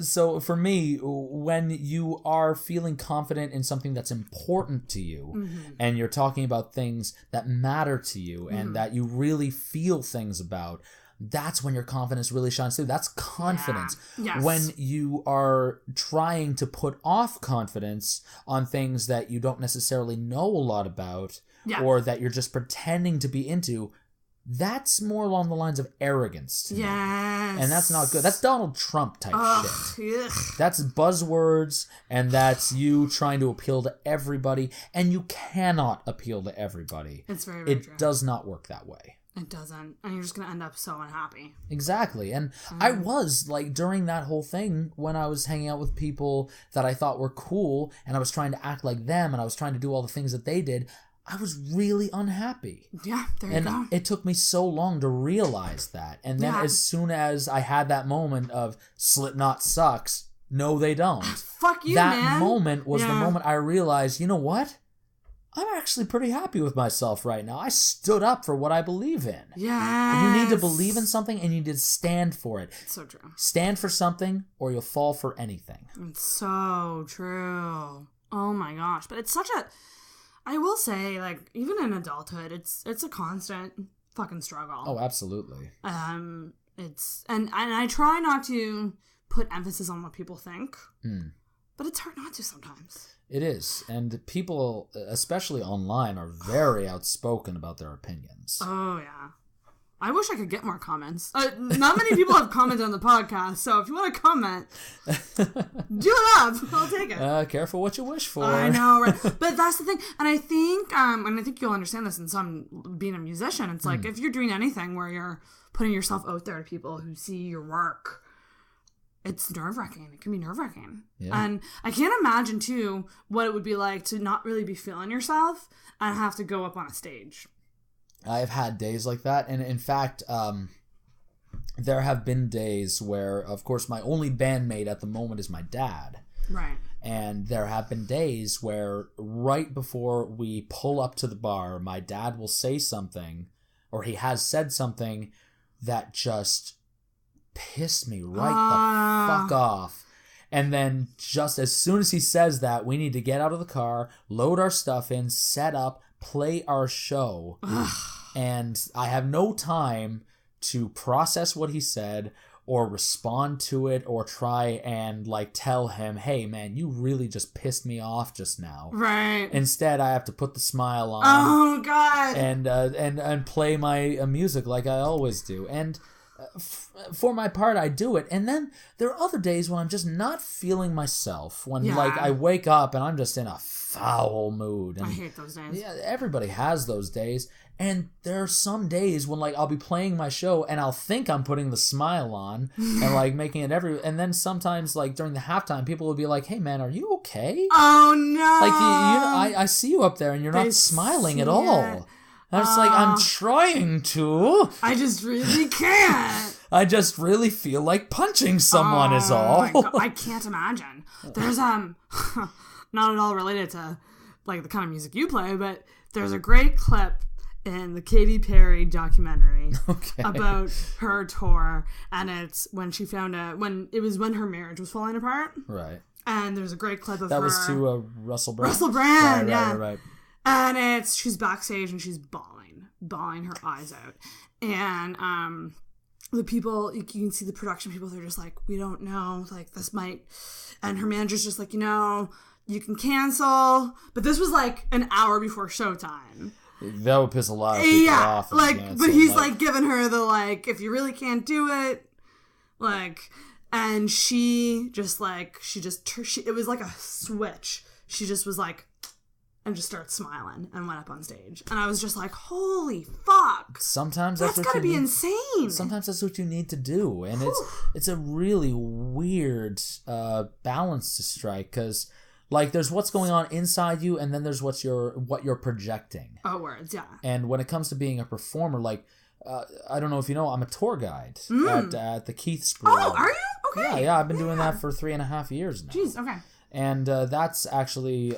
So for me, when you are feeling confident in something that's important to you, and you're talking about things that matter to you and that you really feel things about, that's when your confidence really shines through. That's confidence. Yeah. Yes. When you are trying to put off confidence on things that you don't necessarily know a lot about, or that you're just pretending to be into, that's more along the lines of arrogance to me. And that's not good. That's Donald Trump type shit. Ugh. That's buzzwords, and that's you trying to appeal to everybody, and you cannot appeal to everybody. It's very, very true. It does not work that way. It doesn't. And you're just going to end up so unhappy. Exactly. And I was, like, during that whole thing, when I was hanging out with people that I thought were cool, and I was trying to act like them, and I was trying to do all the things that they did, I was really unhappy. Yeah, there you go. And it took me so long to realize that. And then as soon as I had that moment of Slipknot sucks, no, they don't. Fuck you, that man. moment was the moment I realized, you know what? I'm actually pretty happy with myself right now. I stood up for what I believe in. Yeah. You need to believe in something and you need to stand for it. It's so true. Stand for something or you'll fall for anything. It's so true. Oh my gosh. But it's such a... I will say, like, even in adulthood, it's a constant fucking struggle. Oh, absolutely. It's... And I try not to put emphasis on what people think. But it's hard not to sometimes. It is. And people, especially online, are very outspoken about their opinions. Oh, yeah. I wish I could get more comments. Not many people have commented on the podcast, so if you want to comment, do it up. I'll take it. Careful what you wish for. I know, right? But that's the thing. And I think you'll understand this in some being a musician. It's like if you're doing anything where you're putting yourself out there to people who see your work, it's nerve-wracking. It can be nerve-wracking. Yeah. And I can't imagine, too, what it would be like to not really be feeling yourself and have to go up on a stage. I've had days like that. And in fact, there have been days where, of course, my only bandmate at the moment is my dad. Right. And there have been days where right before we pull up to the bar, my dad will say something, or he has said something that just pissed me right the fuck off. And then just as soon as he says that, we need to get out of the car, load our stuff in, set up, play our show. And I have no time to process what he said or respond to it or try and like tell him, hey man, you really just pissed me off just now. Right. Instead, I have to put the smile on. Oh God. And play my music like I always do. And for my part, I do it. And then there are other days when I'm just not feeling myself. When like I wake up and I'm just in a foul mood. And, I hate those days. Yeah, everybody has those days. And there are some days when like I'll be playing my show and I'll think I'm putting the smile on and like making it and then sometimes like during the halftime people will be like, hey man, are you okay? Oh no. Like I see you up there and you're not smiling at all. And it's like, I'm trying to. I just really can't. I just really feel like punching someone is all. My God, I can't imagine. There's not at all related to like the kind of music you play, but there's a great clip in the Katy Perry documentary about her tour, and it's when she found out when her marriage was falling apart. Right. And there's a great clip of that her. That was to Russell Brand. Russell Brand, Right. And she's backstage and she's bawling her eyes out. And the people, you can see the production people, they're just like, we don't know, like this might, and her manager's just like, you can cancel. But this was like an hour before showtime. That would piss a lot of people off. Like, but he's like giving her the like, if you really can't do it, like, and it was like a switch. She just was like, and just started smiling and went up on stage. And I was just like, holy fuck. Sometimes that's gotta be insane. Sometimes that's what you need to do. And it's a really weird balance to strike, because like there's what's going on inside you, and then there's what you're projecting. Oh, words, yeah. And when it comes to being a performer, like I don't know if you know, I'm a tour guide at the Keith's Brew. Oh, are you? Okay. Yeah, I've been doing that for 3.5 years now. Jeez, okay. And that's actually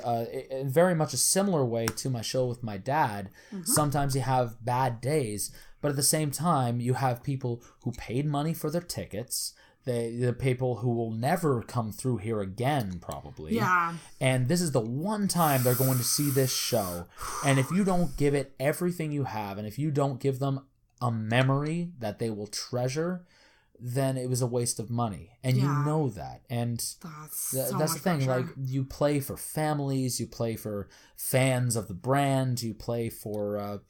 in very much a similar way to my show with my dad. Mm-hmm. Sometimes you have bad days, but at the same time, you have people who paid money for their tickets. The people who will never come through here again, probably. Yeah. And this is the one time they're going to see this show. And if you don't give it everything you have, and if you don't give them a memory that they will treasure, then it was a waste of money. And you know that. And that's the thing. Pressure. Like, you play for families, you play for fans of the brand, you play for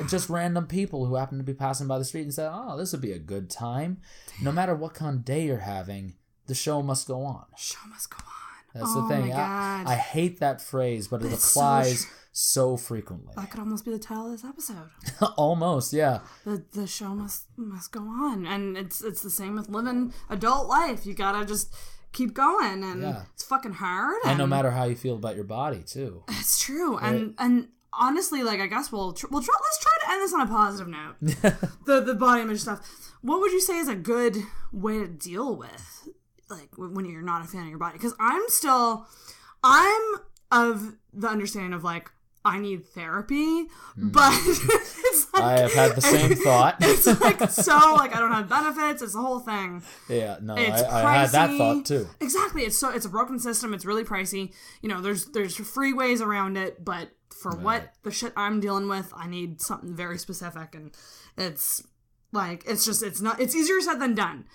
just random people who happen to be passing by the street and say, oh, this would be a good time. Damn. No matter what kind of day you're having, the show must go on. Show must go on. That's the thing. My God. I hate that phrase, but it applies so frequently. That could almost be the title of this episode. Almost, yeah. The show must go on, and it's the same with living adult life. You gotta just keep going, and it's fucking hard. And no matter how you feel about your body, too. It's true, and honestly, like, I guess let's try to end this on a positive note. the body image stuff. What would you say is a good way to deal with, like, when you're not a fan of your body? Because I'm of the understanding of, like, I need therapy, but it's like, I have had the same thought. It's like, so, like, I don't have benefits. It's the whole thing. Yeah, no, I had pricey. that thought too. Exactly. It's a broken system. It's really pricey. There's free ways around it, but for what the shit I'm dealing with, I need something very specific, and it's like, it's easier said than done.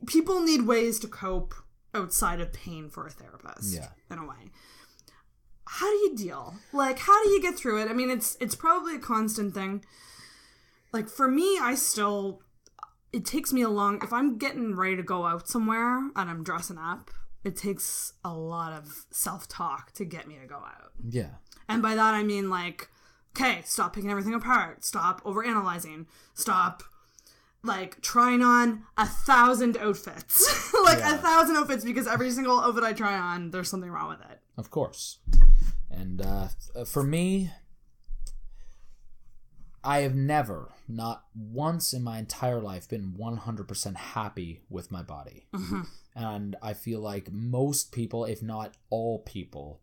People need ways to cope outside of pain for a therapist. Yeah. In a way. How do you deal? Like, how do you get through it? I mean, it's probably a constant thing. Like, for me, it takes me if I'm getting ready to go out somewhere and I'm dressing up, it takes a lot of self-talk to get me to go out. Yeah. And by that, I mean, like, okay, stop picking everything apart. Stop overanalyzing. Stop, like, trying on 1,000 outfits. 1,000 outfits, because every single outfit I try on, there's something wrong with it. Of course. And for me, I have never, not once in my entire life, been 100% happy with my body. Mm-hmm. And I feel like most people, if not all people,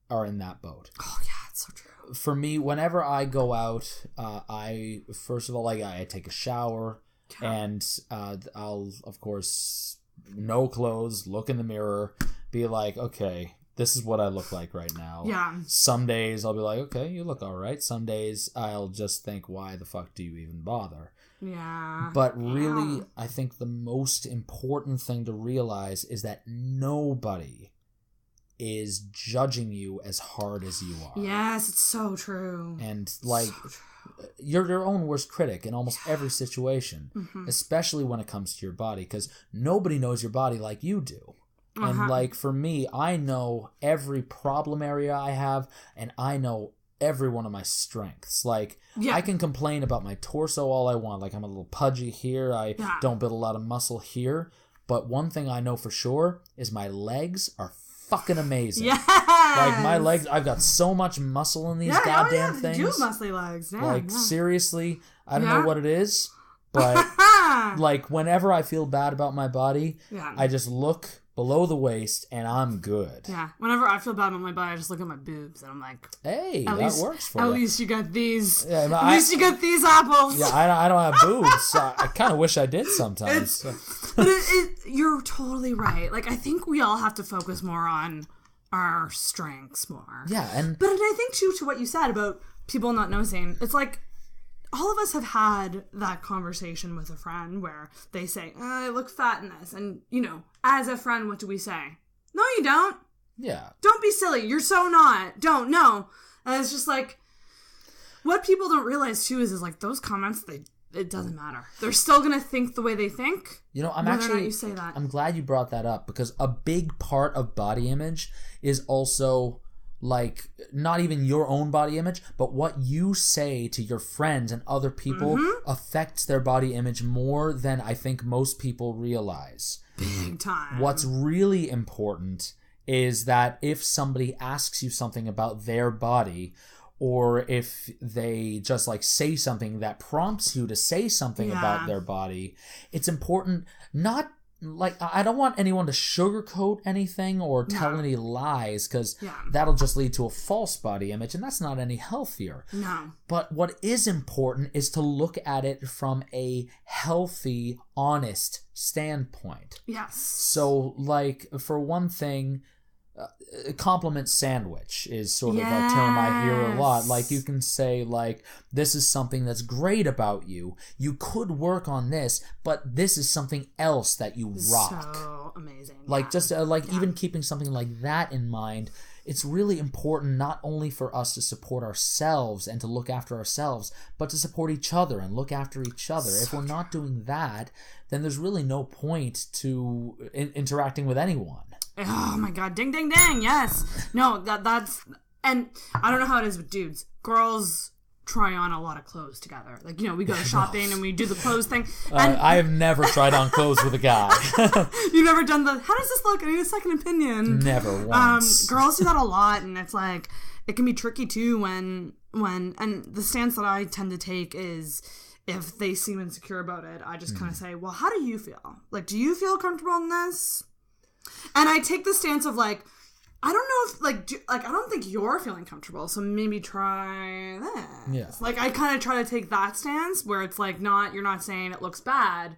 are in that boat. Oh, yeah, it's so true. For me, whenever I go out, I, first of all, like, I take a shower, and I'll, of course, no clothes, look in the mirror, be like, okay, this is what I look like right now. Yeah. Some days I'll be like, okay, you look all right. Some days I'll just think, why the fuck do you even bother? Yeah. But really, I think the most important thing to realize is that nobody is judging you as hard as you are. Yes, it's so true. And like, you're your own worst critic in almost every situation, especially when it comes to your body, because nobody knows your body like you do. And like, for me, I know every problem area I have, and I know every one of my strengths. Like, I can complain about my torso all I want. Like, I'm a little pudgy here. I don't build a lot of muscle here. But one thing I know for sure is my legs are fucking amazing. Yes! Like, my legs, I've got so much muscle in these goddamn things. You have muscly legs. Yeah, like, seriously, I don't know what it is, but like, whenever I feel bad about my body, I just look below the waist and I'm good. Yeah. Whenever I feel bad about my body, I just look at my boobs and I'm like, hey, that works for you. At least you got these. Yeah, at least you got these apples. Yeah, I don't have boobs. I kind of wish I did sometimes. But you're totally right. Like, I think we all have to focus more on our strengths more. Yeah, but I think too, to what you said about people not noticing, it's like, all of us have had that conversation with a friend where they say, I look fat in this. And, you know, as a friend, what do we say? No, you don't. Yeah. Don't be silly. You're so not. Don't. No. And it's just like, what people don't realize too is like those comments, it doesn't matter. They're still going to think the way they think. You know, whether or not you say that. I'm glad you brought that up, because a big part of body image is also, like, not even your own body image, but what you say to your friends and other people affects their body image more than I think most people realize. Big time. What's really important is that if somebody asks you something about their body, or if they just like say something that prompts you to say something about their body, it's important not, like, I don't want anyone to sugarcoat anything or tell any lies, because that'll just lead to a false body image, and that's not any healthier. No. But what is important is to look at it from a healthy, honest standpoint. Yes. So, like, for one thing, compliment sandwich is sort of a term I hear a lot. Like, you can say, like, this is something that's great about you. You could work on this, but this is something else that you rock. So amazing. Like, just even keeping something like that in mind, it's really important not only for us to support ourselves and to look after ourselves, but to support each other and look after each other. If we're not doing that, then there's really no point to interacting with anyone. Oh my god, ding ding ding, yes. No, that's, and I don't know how it is with dudes. Girls try on a lot of clothes together. Like, you know, we go shopping and we do the clothes thing. And I have never tried on clothes with a guy. You've never done how does this look? I need a second opinion. Never once. Girls do that a lot, and it's like, it can be tricky too when, and the stance that I tend to take is, if they seem insecure about it, I just kind of say, well, how do you feel? Like, do you feel comfortable in this? And I take the stance of like, I don't know if I don't think you're feeling comfortable, so maybe try this. Yeah. Like, I kind of try to take that stance where it's like, you're not saying it looks bad,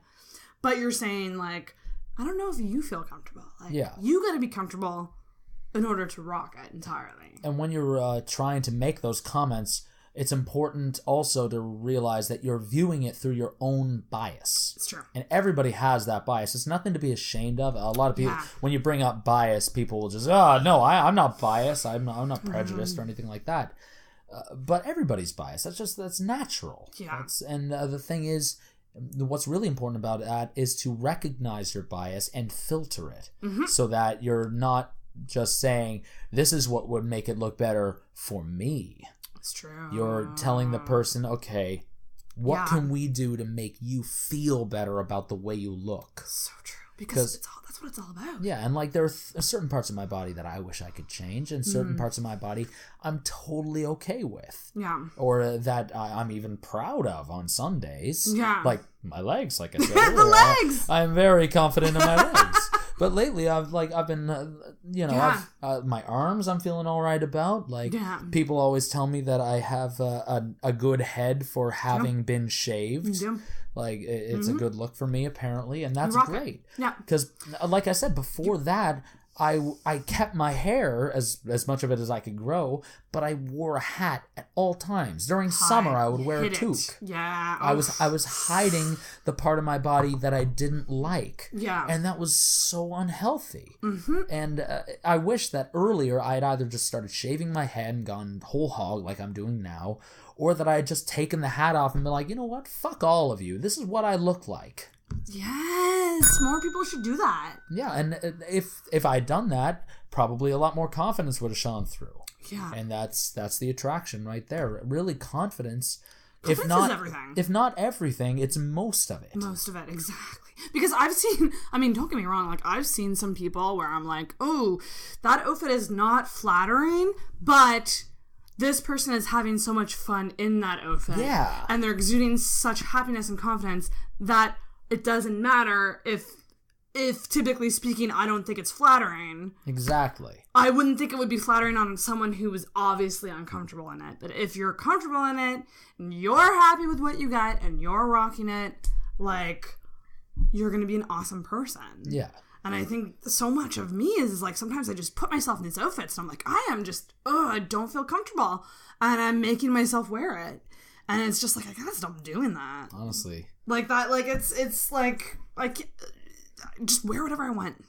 but you're saying like, I don't know if you feel comfortable. Like, you got to be comfortable in order to rock it entirely. And when you're trying to make those comments, it's important also to realize that you're viewing it through your own bias. It's true. And everybody has that bias. It's nothing to be ashamed of. A lot of people, when you bring up bias, people will just, no, I'm not biased. I'm not prejudiced or anything like that. But everybody's biased. That's natural. Yeah. And the thing is, what's really important about that is to recognize your bias and filter it so that you're not just saying, this is what would make it look better for me. It's true. You're telling the person, okay, what can we do to make you feel better about the way you look? So true. Because that's what it's all about. Yeah, and like there are certain parts of my body that I wish I could change, and certain parts of my body I'm totally okay with. Yeah. Or that I'm even proud of on some days. Yeah. Like my legs, like I said. The legs! I'm very confident in my legs. But lately, I've been, my arms I'm feeling all right about. Like, people always tell me that I have a good head for having been shaved. Yeah. Like, it's a good look for me, apparently, and that's great. Yeah. Because, like I said, before that, I kept my hair as much of it as I could grow, but I wore a hat at all times. During summer, I would wear a toque. Yeah. I was hiding the part of my body that I didn't like. Yeah. And that was so unhealthy. Mm-hmm. And I wish that earlier I had either just started shaving my head and gone whole hog like I'm doing now, or that I had just taken the hat off and been like, you know what? Fuck all of you. This is what I look like. Yes, more people should do that. Yeah, and if I'd done that, probably a lot more confidence would have shone through. Yeah. And that's the attraction right there. Really, confidence. Confidence is everything. If not everything, it's most of it. Most of it, exactly. Because I've seen, I mean, don't get me wrong, like, I've seen some people where I'm like, oh, that outfit is not flattering, but this person is having so much fun in that outfit. Yeah. And they're exuding such happiness and confidence that it doesn't matter if typically speaking, I don't think it's flattering. Exactly. I wouldn't think it would be flattering on someone who was obviously uncomfortable in it. But if you're comfortable in it, and you're happy with what you got, and you're rocking it, like, you're going to be an awesome person. Yeah. And I think so much of me is like, sometimes I just put myself in these outfits, and I'm like, I am just, I don't feel comfortable. And I'm making myself wear it. And it's just like, I gotta stop doing that. Honestly. Like that, like, it's like just wear whatever I want.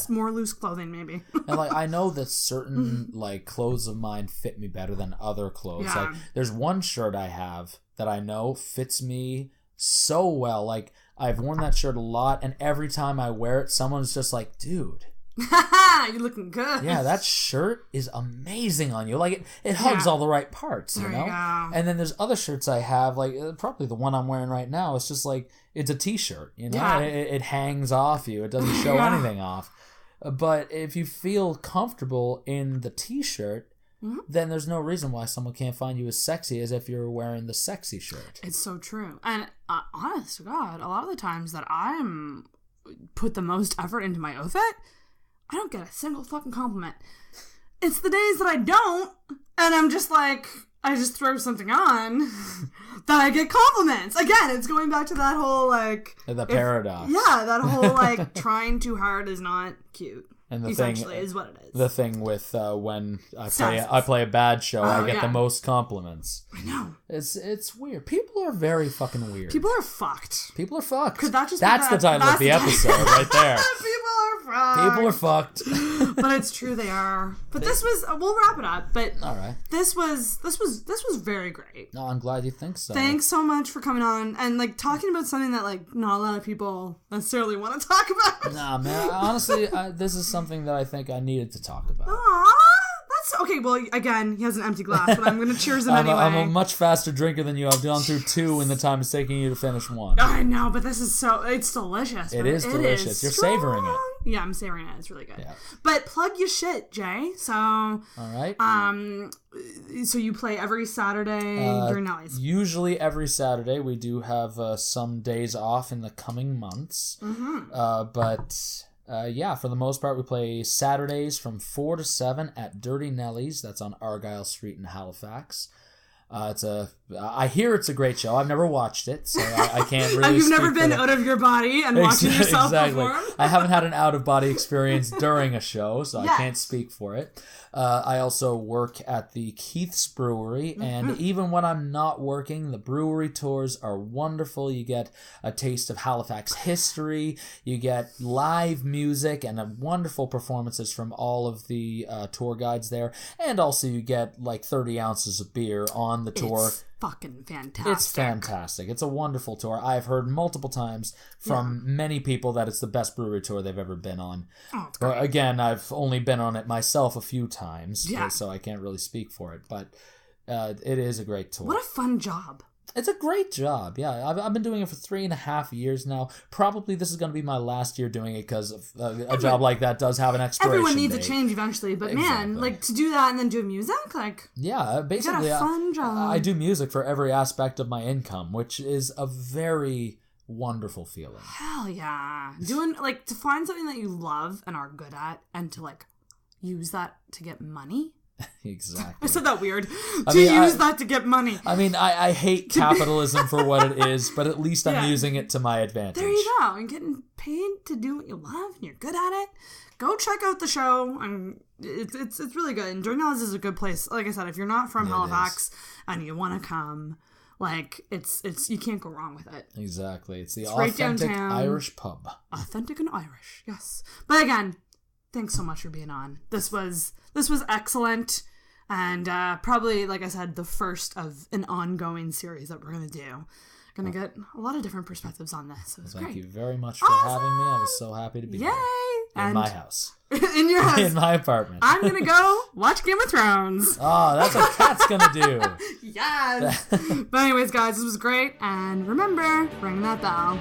More loose clothing, maybe. And like, I know that certain like clothes of mine fit me better than other clothes. Yeah. Like, there's one shirt I have that I know fits me so well. Like, I've worn that shirt a lot, and every time I wear it, someone's just like, dude, you're looking good. Yeah, that shirt is amazing on you. Like, it hugs all the right parts, there you know? You go. And then there's other shirts I have, like, probably the one I'm wearing right now, it's just like, it's a t-shirt, you know? Yeah. It hangs off you. It doesn't show anything off. But if you feel comfortable in the t-shirt, then there's no reason why someone can't find you as sexy as if you're wearing the sexy shirt. It's so true. And honest to God, a lot of the times that I'm put the most effort into my outfit, I don't get a single fucking compliment. It's the days that I don't, and I'm just like, I just throw something on, that I get compliments. Again, it's going back to that whole, like... The paradox. Yeah, that whole, like, trying too hard is not cute. And the essentially thing, is what it is. The thing with when I play a bad show, I get the most compliments. I know. It's weird. People are very fucking weird. People are fucked. People are fucked. Could that just That's the title of the episode right there. People are fucked. But it's true, they are. But this was, we'll wrap it up. But all right, this was very great. No, I'm glad you think so. Thanks so much for coming on and like talking about something that like not a lot of people necessarily want to talk about. Nah, man. Honestly, this is something that I think I needed to talk about. Aww. That's okay. Well, again, he has an empty glass, but I'm going to cheers him anyway. I'm a much faster drinker than you. I've gone through 2 in the time it's taking you to finish 1. I know, but this is it's delicious. It is delicious. You're savoring it. Yeah, I'm savoring it. It's really good. Yeah. But plug your shit, Jay. So, all right. So you play every Saturday during Nelly's? Usually every Saturday. We do have some days off in the coming months. But yeah, for the most part, we play Saturdays from 4 to 7 at Dirty Nelly's. That's on Argyle Street in Halifax. I hear it's a great show. I've never watched it, so I can't really. You've never been out of your body and watching yourself perform? I haven't had an out-of-body experience during a show, so I can't speak for it. I also work at the Keith's Brewery, and even when I'm not working, the brewery tours are wonderful. You get a taste of Halifax history, you get live music, and wonderful performances from all of the tour guides there, and also you get like 30 ounces of beer on the tour. It's fucking fantastic. It's fantastic. It's a wonderful tour. I've heard multiple times from many people that it's the best brewery tour they've ever been on. Oh, it's great. Again, I've only been on it myself a few times, so I can't really speak for it. But it is a great tour. What a fun job. It's a great job, yeah. I've been doing it for 3.5 years now. Probably this is going to be my last year doing it because a job like that does have an expiration Everyone needs date. a change eventually, but man, like to do that and then do music, like basically, you got a fun job. I do music for every aspect of my income, which is a very wonderful feeling. Hell yeah, doing like to find something that you love and are good at, and to like use that to get money. Exactly. I said that weird. Use that to get money. I mean, I hate capitalism for what it is, but at least I'm using it to my advantage. There you go. And getting paid paid to do what you love and you're good at it, go check out the show. It's really good. And Journals is a good place. Like I said, if you're not from Halifax and you want to come, like it's you can't go wrong with it. Exactly. It's right authentic downtown. Irish pub. Authentic and Irish, yes. But again, thanks so much for being on. This was excellent. And probably, like I said, the first of an ongoing series that we're going to do. Going to get a lot of different perspectives on this. So Thank great. you very much for having me. I was so happy to be here. Yay! In my house. In your house. In my apartment. I'm going to go watch Game of Thrones. Oh, that's what Kat's going to do. Yes! But anyways, guys, this was great. And remember, ring that bell.